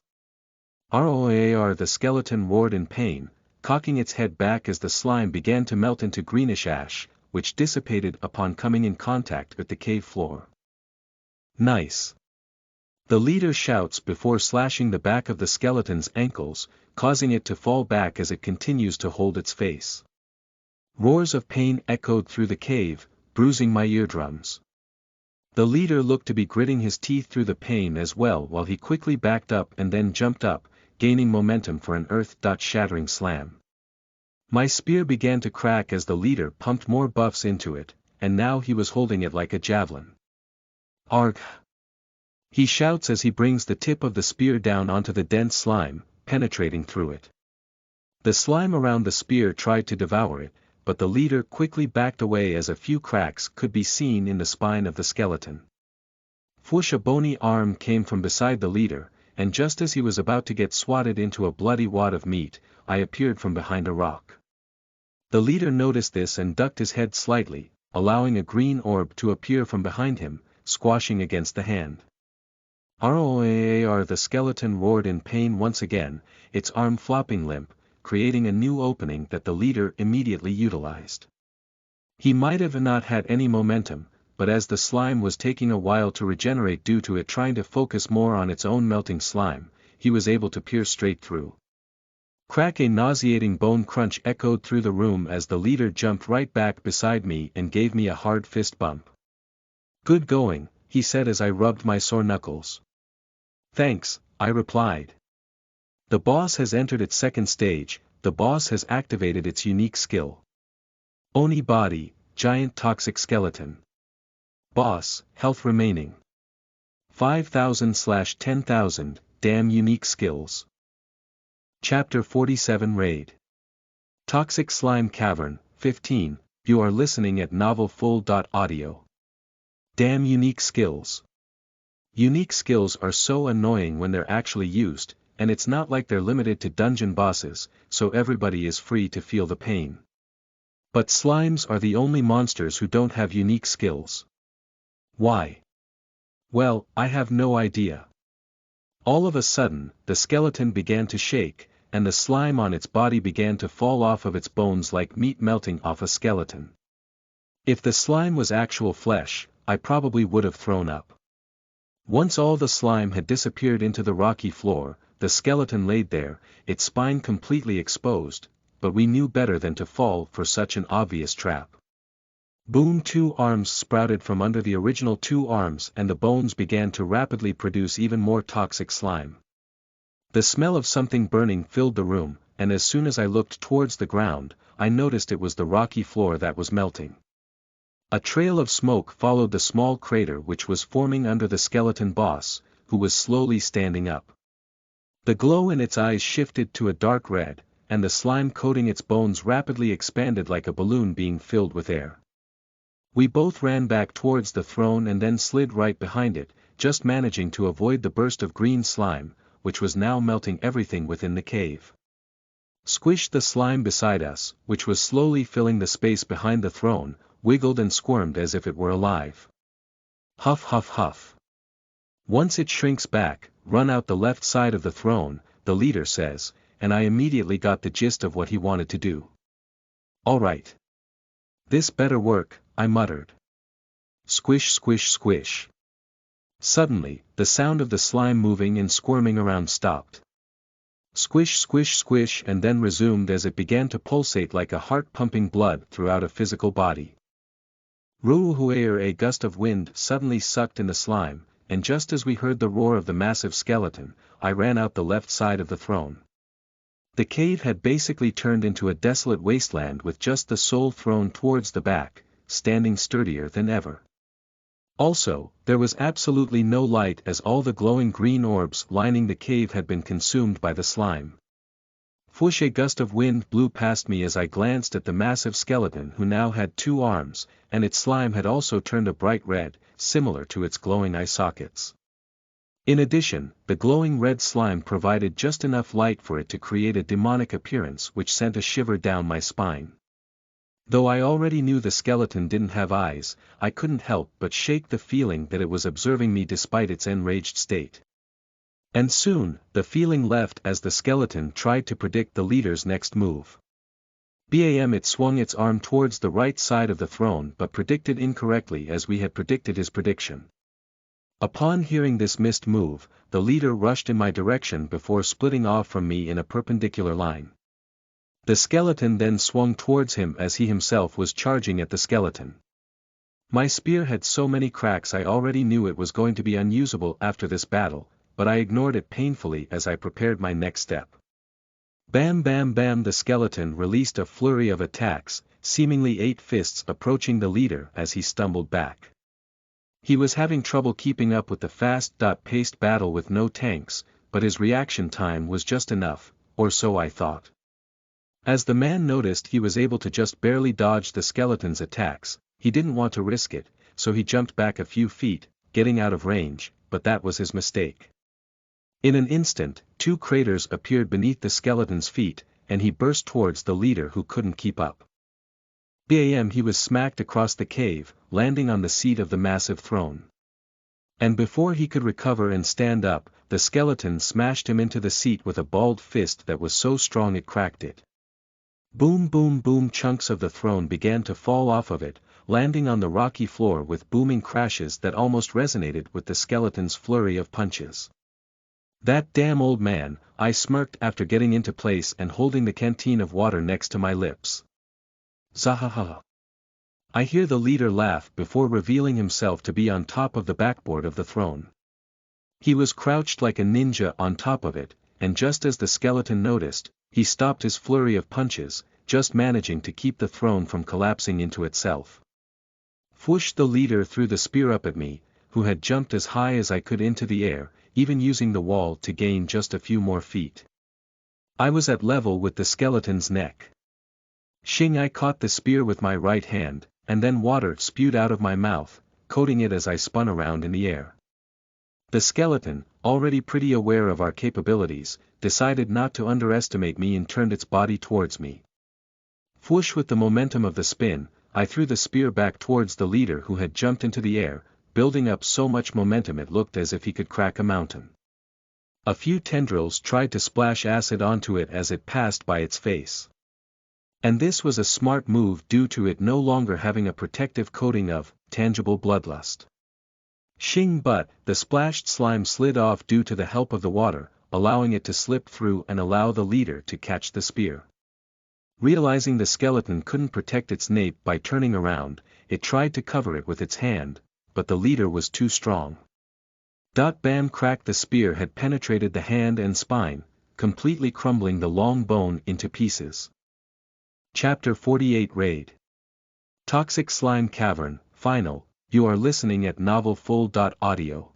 Roar! The skeleton roared in pain, cocking its head back as the slime began to melt into greenish ash, which dissipated upon coming in contact with the cave floor. Nice. The leader shouts before slashing the back of the skeleton's ankles, causing it to fall back as it continues to hold its face. Roars of pain echoed through the cave, bruising my eardrums. The leader looked to be gritting his teeth through the pain as well while he quickly backed up and then jumped up, gaining momentum for an earth-shattering slam. My spear began to crack as the leader pumped more buffs into it, and now he was holding it like a javelin. Argh! He shouts as he brings the tip of the spear down onto the dense slime, penetrating through it. The slime around the spear tried to devour it, but the leader quickly backed away as a few cracks could be seen in the spine of the skeleton. Whoosh! A bony arm came from beside the leader, and just as he was about to get swatted into a bloody wad of meat, I appeared from behind a rock. The leader noticed this and ducked his head slightly, allowing a green orb to appear from behind him, squashing against the hand. Roar! The skeleton roared in pain once again, its arm flopping limp, creating a new opening that the leader immediately utilized. He might have not had any momentum, but as the slime was taking a while to regenerate due to it trying to focus more on its own melting slime, he was able to pierce straight through. Crack! A nauseating bone crunch echoed through the room as the leader jumped right back beside me and gave me a hard fist bump. Good going, he said as I rubbed my sore knuckles. Thanks, I replied. The boss has entered its second stage. The boss has activated its unique skill. Oni body, giant toxic skeleton. Boss, health remaining 5,000/10,000, damn unique skills. Chapter 47 Raid. Toxic Slime Cavern, 15, you are listening at novelfull.audio. Damn unique skills. Unique skills are so annoying when they're actually used, and it's not like they're limited to dungeon bosses, so everybody is free to feel the pain. But slimes are the only monsters who don't have unique skills. Why? Well, I have no idea. All of a sudden, the skeleton began to shake, and the slime on its body began to fall off of its bones like meat melting off a skeleton. If the slime was actual flesh, I probably would have thrown up. Once all the slime had disappeared into the rocky floor, the skeleton laid there, its spine completely exposed, but we knew better than to fall for such an obvious trap. Boom! 2 arms sprouted from under the original 2 arms and the bones began to rapidly produce even more toxic slime. The smell of something burning filled the room, and as soon as I looked towards the ground, I noticed it was the rocky floor that was melting. A trail of smoke followed the small crater which was forming under the skeleton boss, who was slowly standing up. The glow in its eyes shifted to a dark red, and the slime coating its bones rapidly expanded like a balloon being filled with air. We both ran back towards the throne and then slid right behind it, just managing to avoid the burst of green slime, which was now melting everything within the cave. Squish! The slime beside us, which was slowly filling the space behind the throne, wiggled and squirmed as if it were alive. Huff huff huff. Once it shrinks back, run out the left side of the throne, the leader says, and I immediately got the gist of what he wanted to do. All right. This better work, I muttered. Squish squish squish. Suddenly, the sound of the slime moving and squirming around stopped. Squish squish squish and then resumed as it began to pulsate like a heart pumping blood throughout a physical body. Ruhuair! A gust of wind suddenly sucked in the slime, and just as we heard the roar of the massive skeleton, I ran out the left side of the throne. The cave had basically turned into a desolate wasteland with just the sole throne towards the back, standing sturdier than ever. Also, there was absolutely no light as all the glowing green orbs lining the cave had been consumed by the slime. Whoosh! A gust of wind blew past me as I glanced at the massive skeleton who now had 2 arms, and its slime had also turned a bright red, similar to its glowing eye sockets. In addition, the glowing red slime provided just enough light for it to create a demonic appearance which sent a shiver down my spine. Though I already knew the skeleton didn't have eyes, I couldn't help but shake the feeling that it was observing me despite its enraged state. And soon, the feeling left as the skeleton tried to predict the leader's next move. Bam! It swung its arm towards the right side of the throne but predicted incorrectly as we had predicted his prediction. Upon hearing this missed move, the leader rushed in my direction before splitting off from me in a perpendicular line. The skeleton then swung towards him as he himself was charging at the skeleton. My spear had so many cracks I already knew it was going to be unusable after this battle, but I ignored it painfully as I prepared my next step. Bam bam bam, the skeleton released a flurry of attacks, seemingly 8 fists approaching the leader as he stumbled back. He was having trouble keeping up with the fast-paced battle with no tanks, but his reaction time was just enough, or so I thought. As the man noticed he was able to just barely dodge the skeleton's attacks, he didn't want to risk it, so he jumped back a few feet, getting out of range, but that was his mistake. In an instant, 2 craters appeared beneath the skeleton's feet, and he burst towards the leader who couldn't keep up. Bam! He was smacked across the cave, landing on the seat of the massive throne. And before he could recover and stand up, the skeleton smashed him into the seat with a balled fist that was so strong it cracked it. Boom boom boom, chunks of the throne began to fall off of it, landing on the rocky floor with booming crashes that almost resonated with the skeleton's flurry of punches. That damn old man, I smirked after getting into place and holding the canteen of water next to my lips. Zahaha. I hear the leader laugh before revealing himself to be on top of the backboard of the throne. He was crouched like a ninja on top of it, and just as the skeleton noticed, he stopped his flurry of punches, just managing to keep the throne from collapsing into itself. Whoosh! The leader threw the spear up at me, who had jumped as high as I could into the air, even using the wall to gain just a few more feet. I was at level with the skeleton's neck. Shing! I caught the spear with my right hand, and then water spewed out of my mouth, coating it as I spun around in the air. The skeleton, already pretty aware of our capabilities, decided not to underestimate me and turned its body towards me. Whoosh! With the momentum of the spin, I threw the spear back towards the leader who had jumped into the air, building up so much momentum it looked as if he could crack a mountain. A few tendrils tried to splash acid onto it as it passed by its face. And this was a smart move due to it no longer having a protective coating of tangible bloodlust. Shing! But the splashed slime slid off due to the help of the water, allowing it to slip through and allow the leader to catch the spear. Realizing the skeleton couldn't protect its nape by turning around, it tried to cover it with its hand, but the leader was too strong. Bam! Crack! The spear had penetrated the hand and spine, completely crumbling the long bone into pieces. Chapter 48 Raid. Toxic Slime Cavern, Final. You are listening at novelfull.audio.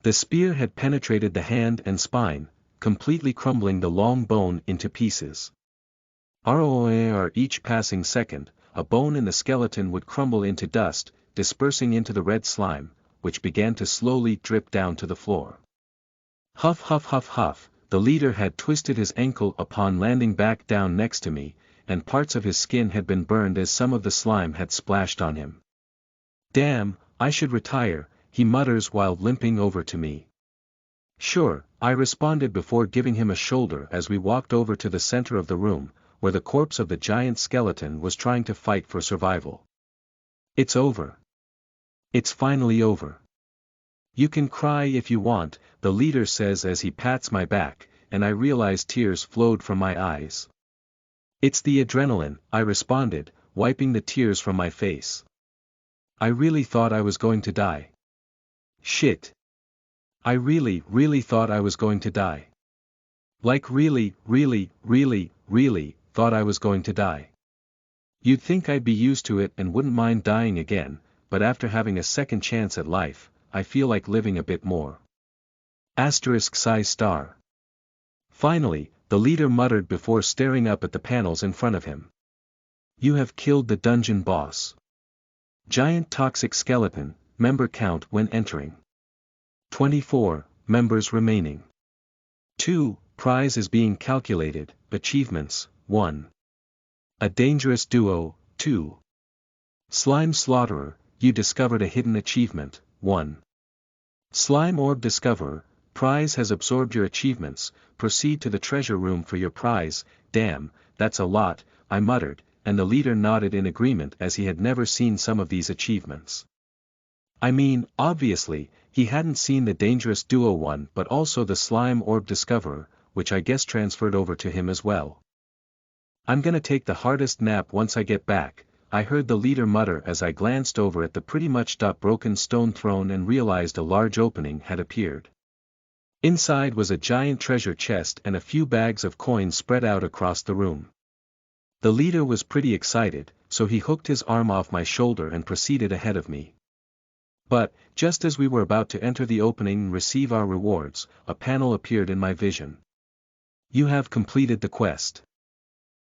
The spear had penetrated the hand and spine, completely crumbling the long bone into pieces. ROAR each passing second, a bone in the skeleton would crumble into dust, dispersing into the red slime, which began to slowly drip down to the floor. Huff huff huff huff, the leader had twisted his ankle upon landing back down next to me, and parts of his skin had been burned as some of the slime had splashed on him. Damn, I should retire, he mutters while limping over to me. Sure, I responded before giving him a shoulder as we walked over to the center of the room, where the corpse of the giant skeleton was trying to fight for survival. It's over. It's finally over. You can cry if you want, the leader says as he pats my back, and I realize tears flowed from my eyes. It's the adrenaline, I responded, wiping the tears from my face. I really thought I was going to die. Shit. I really thought I was going to die. Like really thought I was going to die. You'd think I'd be used to it and wouldn't mind dying again, but after having a second chance at life, I feel like living a bit more. ****. Finally, the leader muttered before staring up at the panels in front of him. You have killed the dungeon boss. Giant toxic skeleton, member count when entering. 24, members remaining. 2, prize is being calculated, achievements, 1. A dangerous duo, 2. Slime slaughterer, you discovered a hidden achievement, 1. Slime orb discoverer, prize has absorbed your achievements, proceed to the treasure room for your prize. Damn, that's a lot, I muttered, and the leader nodded in agreement as he had never seen some of these achievements. I mean, obviously, he hadn't seen the dangerous duo one but also the slime orb discoverer, which I guess transferred over to him as well. I'm gonna take the hardest nap once I get back, I heard the leader mutter as I glanced over at the pretty much broken stone throne and realized a large opening had appeared. Inside was a giant treasure chest and a few bags of coins spread out across the room. The leader was pretty excited, so he hooked his arm off my shoulder and proceeded ahead of me. But, just as we were about to enter the opening and receive our rewards, a panel appeared in my vision. You have completed the quest.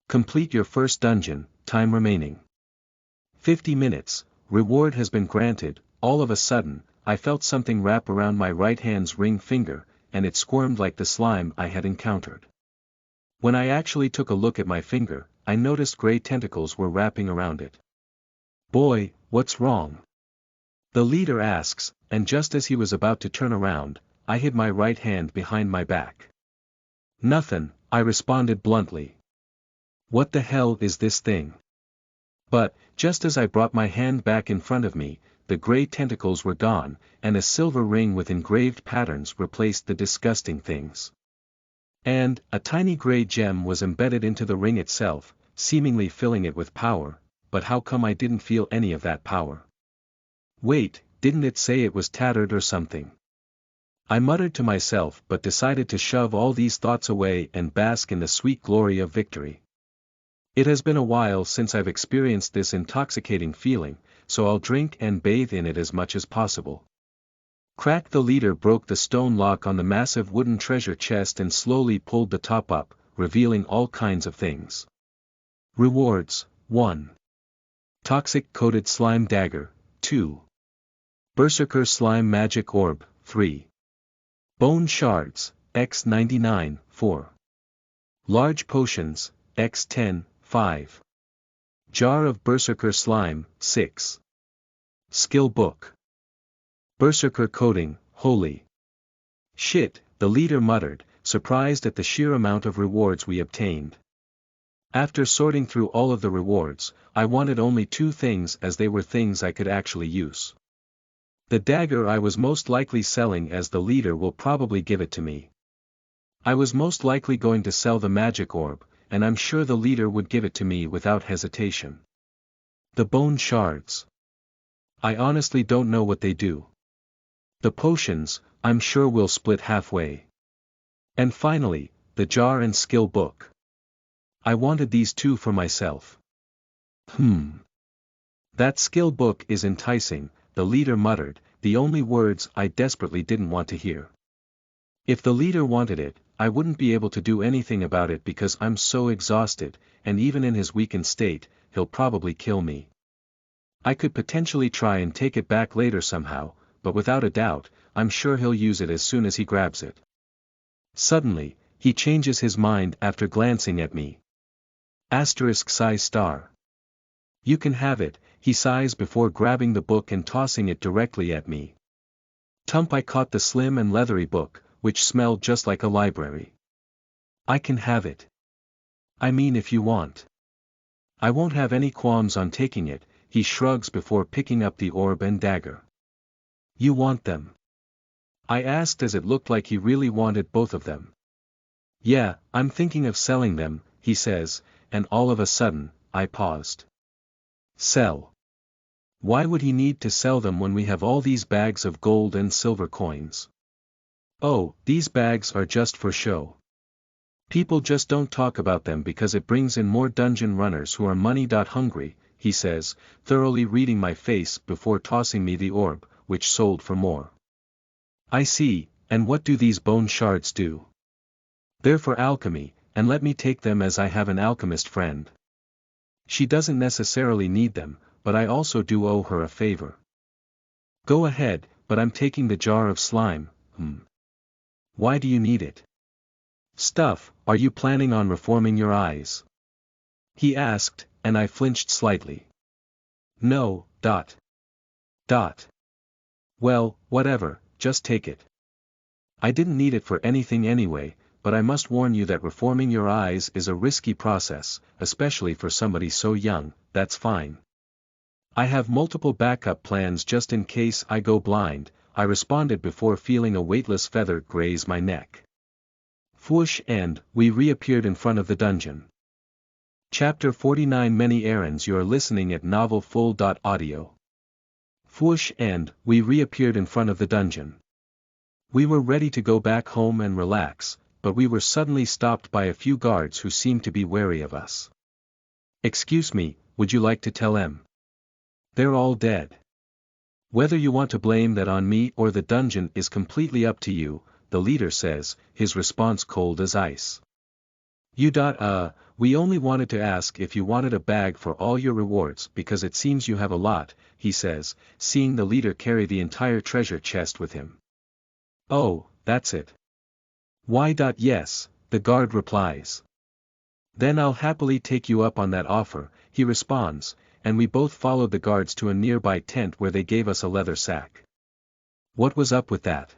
Complete your first dungeon, time remaining 50 minutes, reward has been granted. All of a sudden, I felt something wrap around my right hand's ring finger, and it squirmed like the slime I had encountered. When I actually took a look at my finger, I noticed gray tentacles were wrapping around it. Boy, what's wrong? The leader asks, and just as he was about to turn around, I hid my right hand behind my back. Nothin', I responded bluntly. What the hell is this thing? But, just as I brought my hand back in front of me, the gray tentacles were gone, and a silver ring with engraved patterns replaced the disgusting things. And, a tiny gray gem was embedded into the ring itself, seemingly filling it with power, but how come I didn't feel any of that power? Wait, didn't it say it was tattered or something? I muttered to myself but decided to shove all these thoughts away and bask in the sweet glory of victory. It has been a while since I've experienced this intoxicating feeling, so I'll drink and bathe in it as much as possible. Crack. The leader broke the stone lock on the massive wooden treasure chest and slowly pulled the top up, revealing all kinds of things. Rewards, 1. Toxic Coated Slime Dagger, 2. Berserker Slime Magic Orb, 3. Bone Shards, X99, 4. Large Potions, X10, 5. Jar of Berserker Slime, 6. Skill Book. Berserker Coating, holy shit, the leader muttered, surprised at the sheer amount of rewards we obtained. After sorting through all of the rewards, I wanted only 2 things as they were things I could actually use. The dagger I was most likely selling as the leader will probably give it to me. I was most likely going to sell the magic orb, and I'm sure the leader would give it to me without hesitation. The bone shards. I honestly don't know what they do. The potions, I'm sure we'll split halfway. And finally, the jar and skill book. I wanted these 2 for myself. That skill book is enticing, the leader muttered, the only words I desperately didn't want to hear. If the leader wanted it, I wouldn't be able to do anything about it because I'm so exhausted, and even in his weakened state, he'll probably kill me. I could potentially try and take it back later somehow, but without a doubt, I'm sure he'll use it as soon as he grabs it. Suddenly, he changes his mind after glancing at me. ****. You can have it, he sighs before grabbing the book and tossing it directly at me. Tump. I caught the slim and leathery book, which smelled just like a library. I can have it. I mean, if you want. I won't have any qualms on taking it, he shrugs before picking up the orb and dagger. You want them? I asked as it looked like he really wanted both of them. Yeah, I'm thinking of selling them, he says, and all of a sudden, I paused. Sell? Why would he need to sell them when we have all these bags of gold and silver coins? Oh, these bags are just for show. People just don't talk about them because it brings in more dungeon runners who are money-hungry, he says, thoroughly reading my face before tossing me the orb, which sold for more. I see, and what do these bone shards do? They're for alchemy, and let me take them as I have an alchemist friend. She doesn't necessarily need them, but I also do owe her a favor. Go ahead, but I'm taking the jar of slime. Why do you need it? Stuff, are you planning on reforming your eyes? He asked, and I flinched slightly. No. Well, whatever, just take it. I didn't need it for anything anyway, but I must warn you that reforming your eyes is a risky process, especially for somebody so young. That's fine. I have multiple backup plans just in case I go blind, I responded before feeling a weightless feather graze my neck. Whoosh, and we reappeared in front of the dungeon. Chapter 49. Many errands. You are listening at novelfull.audio. Whoosh, and we reappeared in front of the dungeon. We were ready to go back home and relax, but we were suddenly stopped by a few guards who seemed to be wary of us. Excuse me, would you like to tell them? They're all dead. Whether you want to blame that on me or the dungeon is completely up to you, the leader says, his response cold as ice. We only wanted to ask if you wanted a bag for all your rewards because it seems you have a lot, he says, seeing the leader carry the entire treasure chest with him. Oh, that's it. Yes, the guard replies. Then I'll happily take you up on that offer, he responds, and we both followed the guards to a nearby tent where they gave us a leather sack. What was up with that?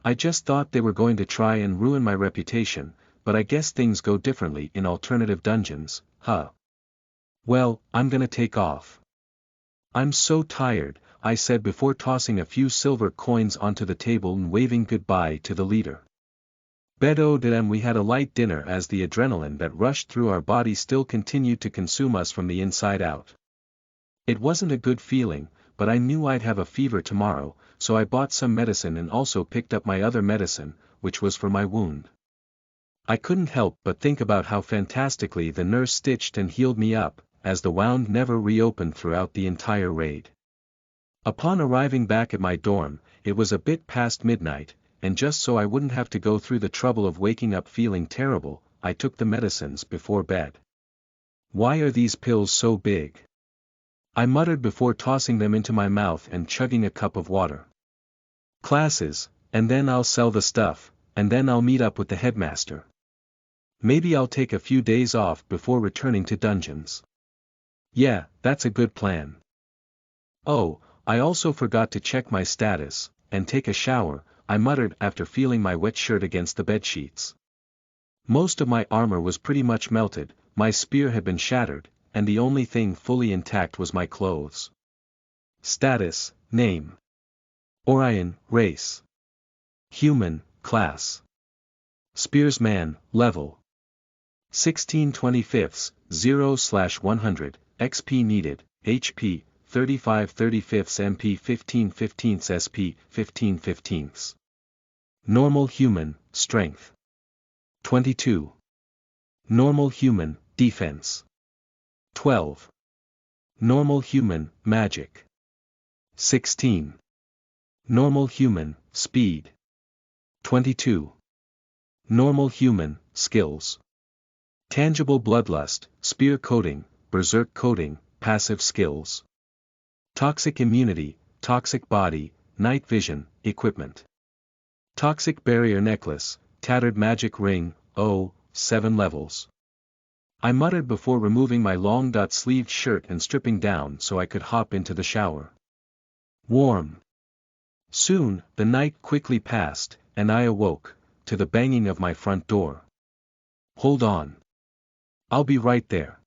I just thought they were going to try and ruin my reputation, but I guess things go differently in alternative dungeons, huh? Well, I'm gonna take off. I'm so tired, I said before tossing a few silver coins onto the table and waving goodbye to the leader. We had a light dinner as the adrenaline that rushed through our body still continued to consume us from the inside out. It wasn't a good feeling, but I knew I'd have a fever tomorrow, so I bought some medicine and also picked up my other medicine, which was for my wound. I couldn't help but think about how fantastically the nurse stitched and healed me up, as the wound never reopened throughout the entire raid. Upon arriving back at my dorm, it was a bit past midnight, and just so I wouldn't have to go through the trouble of waking up feeling terrible, I took the medicines before bed. Why are these pills so big? I muttered before tossing them into my mouth and chugging a cup of water. Classes, and then I'll sell the stuff, and then I'll meet up with the headmaster. Maybe I'll take a few days off before returning to dungeons. Yeah, that's a good plan. Oh, I also forgot to check my status, and take a shower, I muttered after feeling my wet shirt against the bedsheets. Most of my armor was pretty much melted, my spear had been shattered, and the only thing fully intact was my clothes. Status, name. Orion, race. Human, class. Spearsman, level. 16/25, 0/100, XP needed, HP, 35/35, MP 15/15, SP, 15/15. Normal human, strength. 22. Normal human, defense. 12. Normal human, magic. 16. Normal human, speed. 22. Normal human, skills. Tangible bloodlust, spear coating, berserk coating, passive skills. Toxic immunity, toxic body, night vision, equipment. Toxic barrier necklace, tattered magic ring, 7 levels. I muttered before removing my long-sleeved shirt and stripping down so I could hop into the shower. Warm. Soon, the night quickly passed, and I awoke, to the banging of my front door. Hold on. I'll be right there.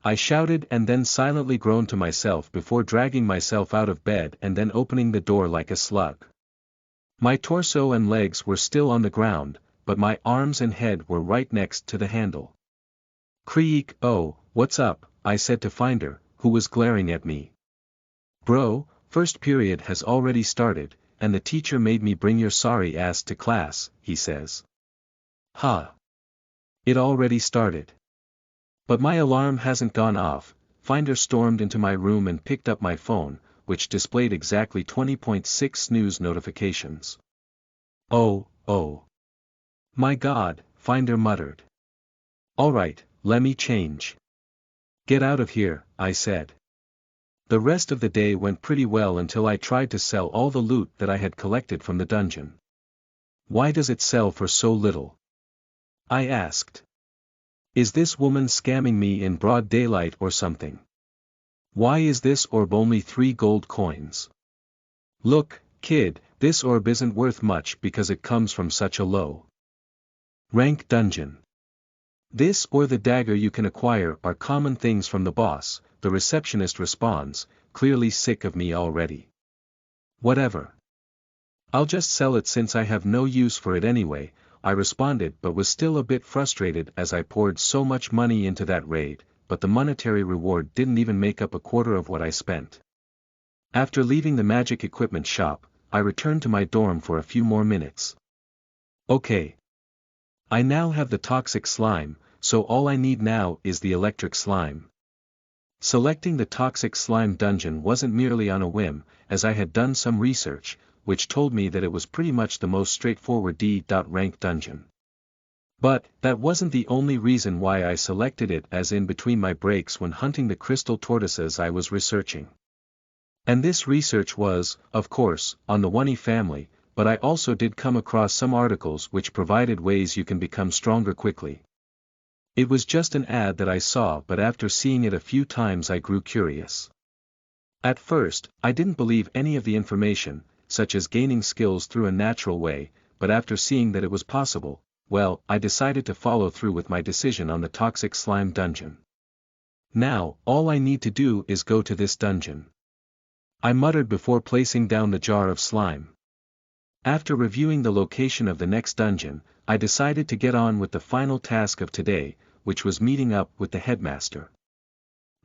I shouted and then silently groaned to myself before dragging myself out of bed and then opening the door like a slug. My torso and legs were still on the ground, but my arms and head were right next to the handle. Creak, what's up, I said to Finder, who was glaring at me. Bro, first period has already started, and the teacher made me bring your sorry ass to class, he says. Ha. It already started. But my alarm hasn't gone off. Finder stormed into my room and picked up my phone, which displayed exactly 20.6 snooze notifications. Oh. My God, Finder muttered. Alright, let me change. Get out of here, I said. The rest of the day went pretty well until I tried to sell all the loot that I had collected from the dungeon. Why does it sell for so little? I asked. Is this woman scamming me in broad daylight or something? Why is this orb only 3 gold coins? Look, kid, this orb isn't worth much because it comes from such a low rank dungeon. This or the dagger you can acquire are common things from the boss, the receptionist responds, clearly sick of me already. Whatever. I'll just sell it since I have no use for it anyway, I responded, but was still a bit frustrated as I poured so much money into that raid, but the monetary reward didn't even make up a quarter of what I spent. After leaving the magic equipment shop, I returned to my dorm for a few more minutes. Okay. I now have the toxic slime, so all I need now is the electric slime. Selecting the toxic slime dungeon wasn't merely on a whim, as I had done some research, which told me that it was pretty much the most straightforward D.rank dungeon. But, that wasn't the only reason why I selected it, as in between my breaks when hunting the crystal tortoises I was researching. And this research was, of course, on the One family, but I also did come across some articles which provided ways you can become stronger quickly. It was just an ad that I saw, but after seeing it a few times I grew curious. At first, I didn't believe any of the information, such as gaining skills through a natural way, but after seeing that it was possible, well, I decided to follow through with my decision on the toxic slime dungeon. Now, all I need to do is go to this dungeon. I muttered before placing down the jar of slime. After reviewing the location of the next dungeon, I decided to get on with the final task of today, which was meeting up with the headmaster.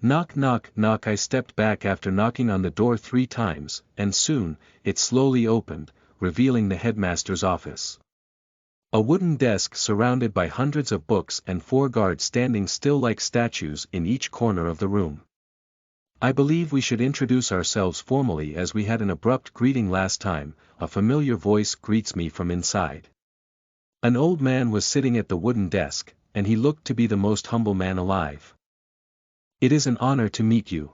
Knock knock knock. I stepped back after knocking on the door 3 times, and soon, it slowly opened, revealing the headmaster's office. A wooden desk surrounded by hundreds of books and 4 guards standing still like statues in each corner of the room. I believe we should introduce ourselves formally, as we had an abrupt greeting last time. A familiar voice greets me from inside. An old man was sitting at the wooden desk, and he looked to be the most humble man alive. It is an honor to meet you.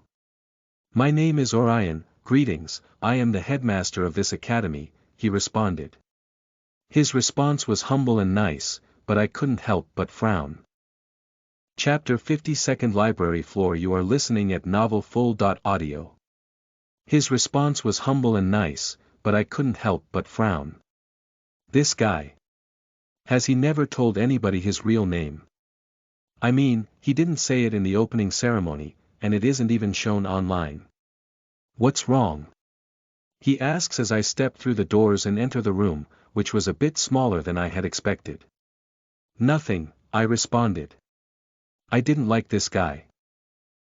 My name is Orion. Greetings, I am the headmaster of this academy, he responded. His response was humble and nice, but I couldn't help but frown. Chapter 50, Second Library Floor. You are listening at novelfull.audio. His response was humble and nice, but I couldn't help but frown. This guy. Has he never told anybody his real name? I mean, he didn't say it in the opening ceremony, and it isn't even shown online. What's wrong? He asks as I step through the doors and enter the room, which was a bit smaller than I had expected. Nothing, I responded. I didn't like this guy.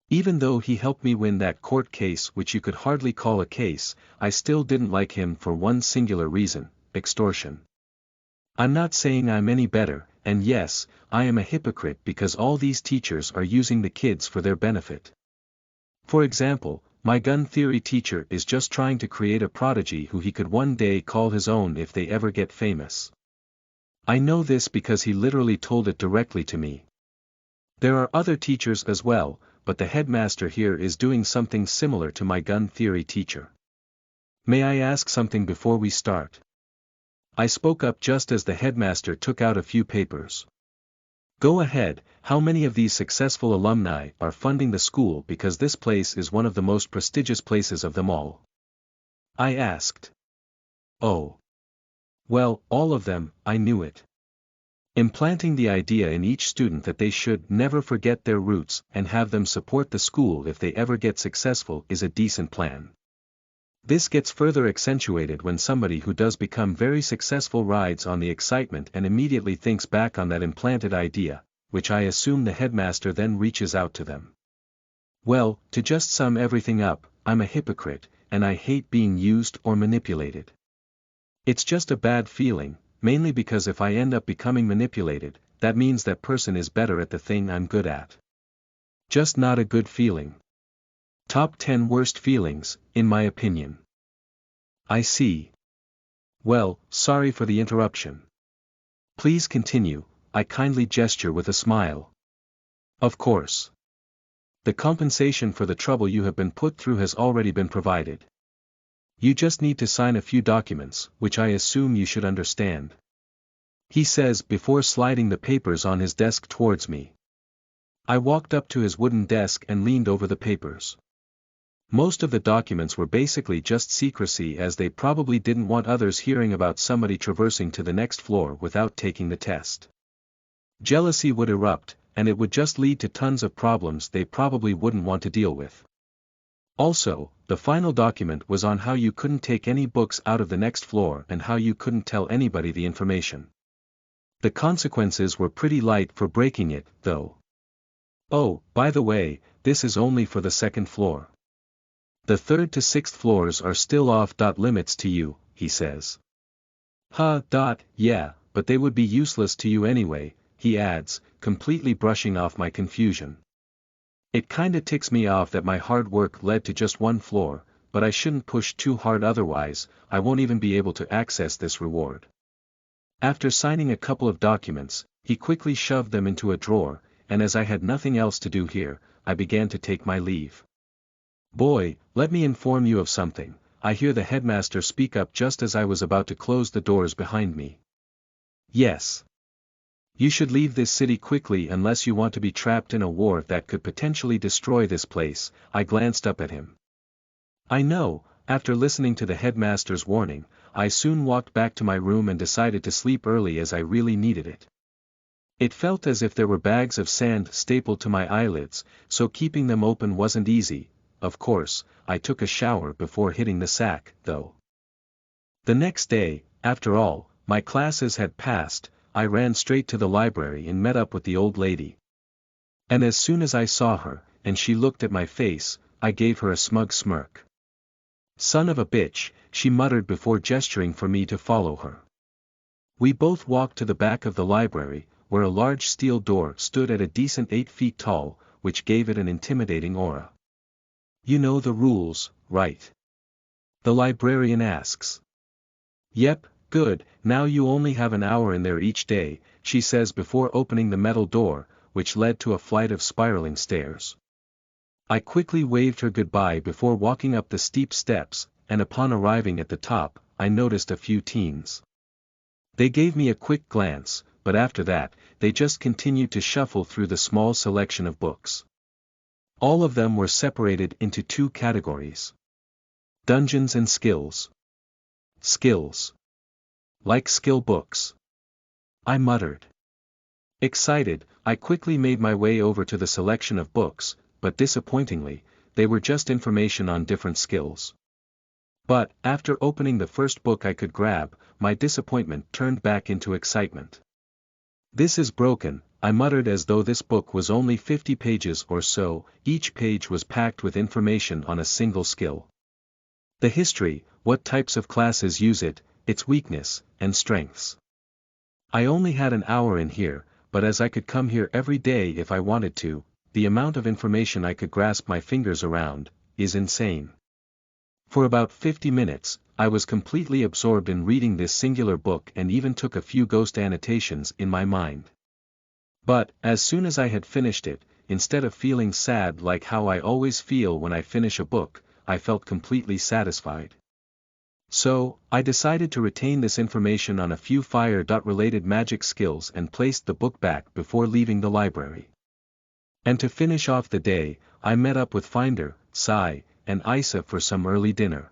Even though he helped me win that court case, which you could hardly call a case, I still didn't like him for one singular reason: extortion. I'm not saying I'm any better, and yes, I am a hypocrite because all these teachers are using the kids for their benefit. For example, my gun theory teacher is just trying to create a prodigy who he could one day call his own if they ever get famous. I know this because he literally told it directly to me. There are other teachers as well, but the headmaster here is doing something similar to my gun theory teacher. May I ask something before we start? I spoke up just as the headmaster took out a few papers. Go ahead. How many of these successful alumni are funding the school, because this place is one of the most prestigious places of them all? I asked. Oh. Well, all of them, I knew it. Implanting the idea in each student that they should never forget their roots and have them support the school if they ever get successful is a decent plan. This gets further accentuated when somebody who does become very successful rides on the excitement and immediately thinks back on that implanted idea, which I assume the headmaster then reaches out to them. Well, to just sum everything up, I'm a hypocrite, and I hate being used or manipulated. It's just a bad feeling, mainly because if I end up becoming manipulated, that means that person is better at the thing I'm good at. Just not a good feeling. Top 10 worst feelings, in my opinion. I see. Well, sorry for the interruption. Please continue, I kindly gesture with a smile. Of course. The compensation for the trouble you have been put through has already been provided. You just need to sign a few documents, which I assume you should understand. He says before sliding the papers on his desk towards me. I walked up to his wooden desk and leaned over the papers. Most of the documents were basically just secrecy, as they probably didn't want others hearing about somebody traversing to the next floor without taking the test. Jealousy would erupt, and it would just lead to tons of problems they probably wouldn't want to deal with. Also, the final document was on how you couldn't take any books out of the next floor and how you couldn't tell anybody the information. The consequences were pretty light for breaking it, though. Oh, by the way, this is only for the second floor. The third to sixth floors are still off-limits to you, he says. Yeah, but they would be useless to you anyway, he adds, completely brushing off my confusion. It kinda ticks me off that my hard work led to just one floor, but I shouldn't push too hard otherwise, I won't even be able to access this reward. After signing a couple of documents, he quickly shoved them into a drawer, and as I had nothing else to do here, I began to take my leave. Boy, let me inform you of something, I hear the headmaster speak up just as I was about to close the doors behind me. Yes. You should leave this city quickly unless you want to be trapped in a war that could potentially destroy this place, I glanced up at him. I know, after listening to the headmaster's warning, I soon walked back to my room and decided to sleep early as I really needed it. It felt as if there were bags of sand stapled to my eyelids, so keeping them open wasn't easy. Of course, I took a shower before hitting the sack, though. The next day, after all, my classes had passed, I ran straight to the library and met up with the old lady. And as soon as I saw her, and she looked at my face, I gave her a smug smirk. Son of a bitch, she muttered before gesturing for me to follow her. We both walked to the back of the library, where a large steel door stood at a decent 8 feet tall, which gave it an intimidating aura. You know the rules, right? The librarian asks. Yep, good, now you only have an hour in there each day, she says before opening the metal door, which led to a flight of spiraling stairs. I quickly waved her goodbye before walking up the steep steps, and upon arriving at the top, I noticed a few teens. They gave me a quick glance, but after that, they just continued to shuffle through the small selection of books. All of them were separated into two categories. Dungeons and skills. Skills. Like skill books. I muttered. Excited, I quickly made my way over to the selection of books, but disappointingly, they were just information on different skills. But, after opening the first book I could grab, my disappointment turned back into excitement. This is broken, I muttered as though this book was only 50 pages or so, each page was packed with information on a single skill. The history, what types of classes use it, its weakness, and strengths. I only had an hour in here, but as I could come here every day if I wanted to, the amount of information I could grasp my fingers around, is insane. For about 50 minutes, I was completely absorbed in reading this singular book and even took a few ghost annotations in my mind. But, as soon as I had finished it, instead of feeling sad like how I always feel when I finish a book, I felt completely satisfied. So, I decided to retain this information on a few fire-related magic skills and placed the book back before leaving the library. And to finish off the day, I met up with Finder, Sai, and Isa for some early dinner.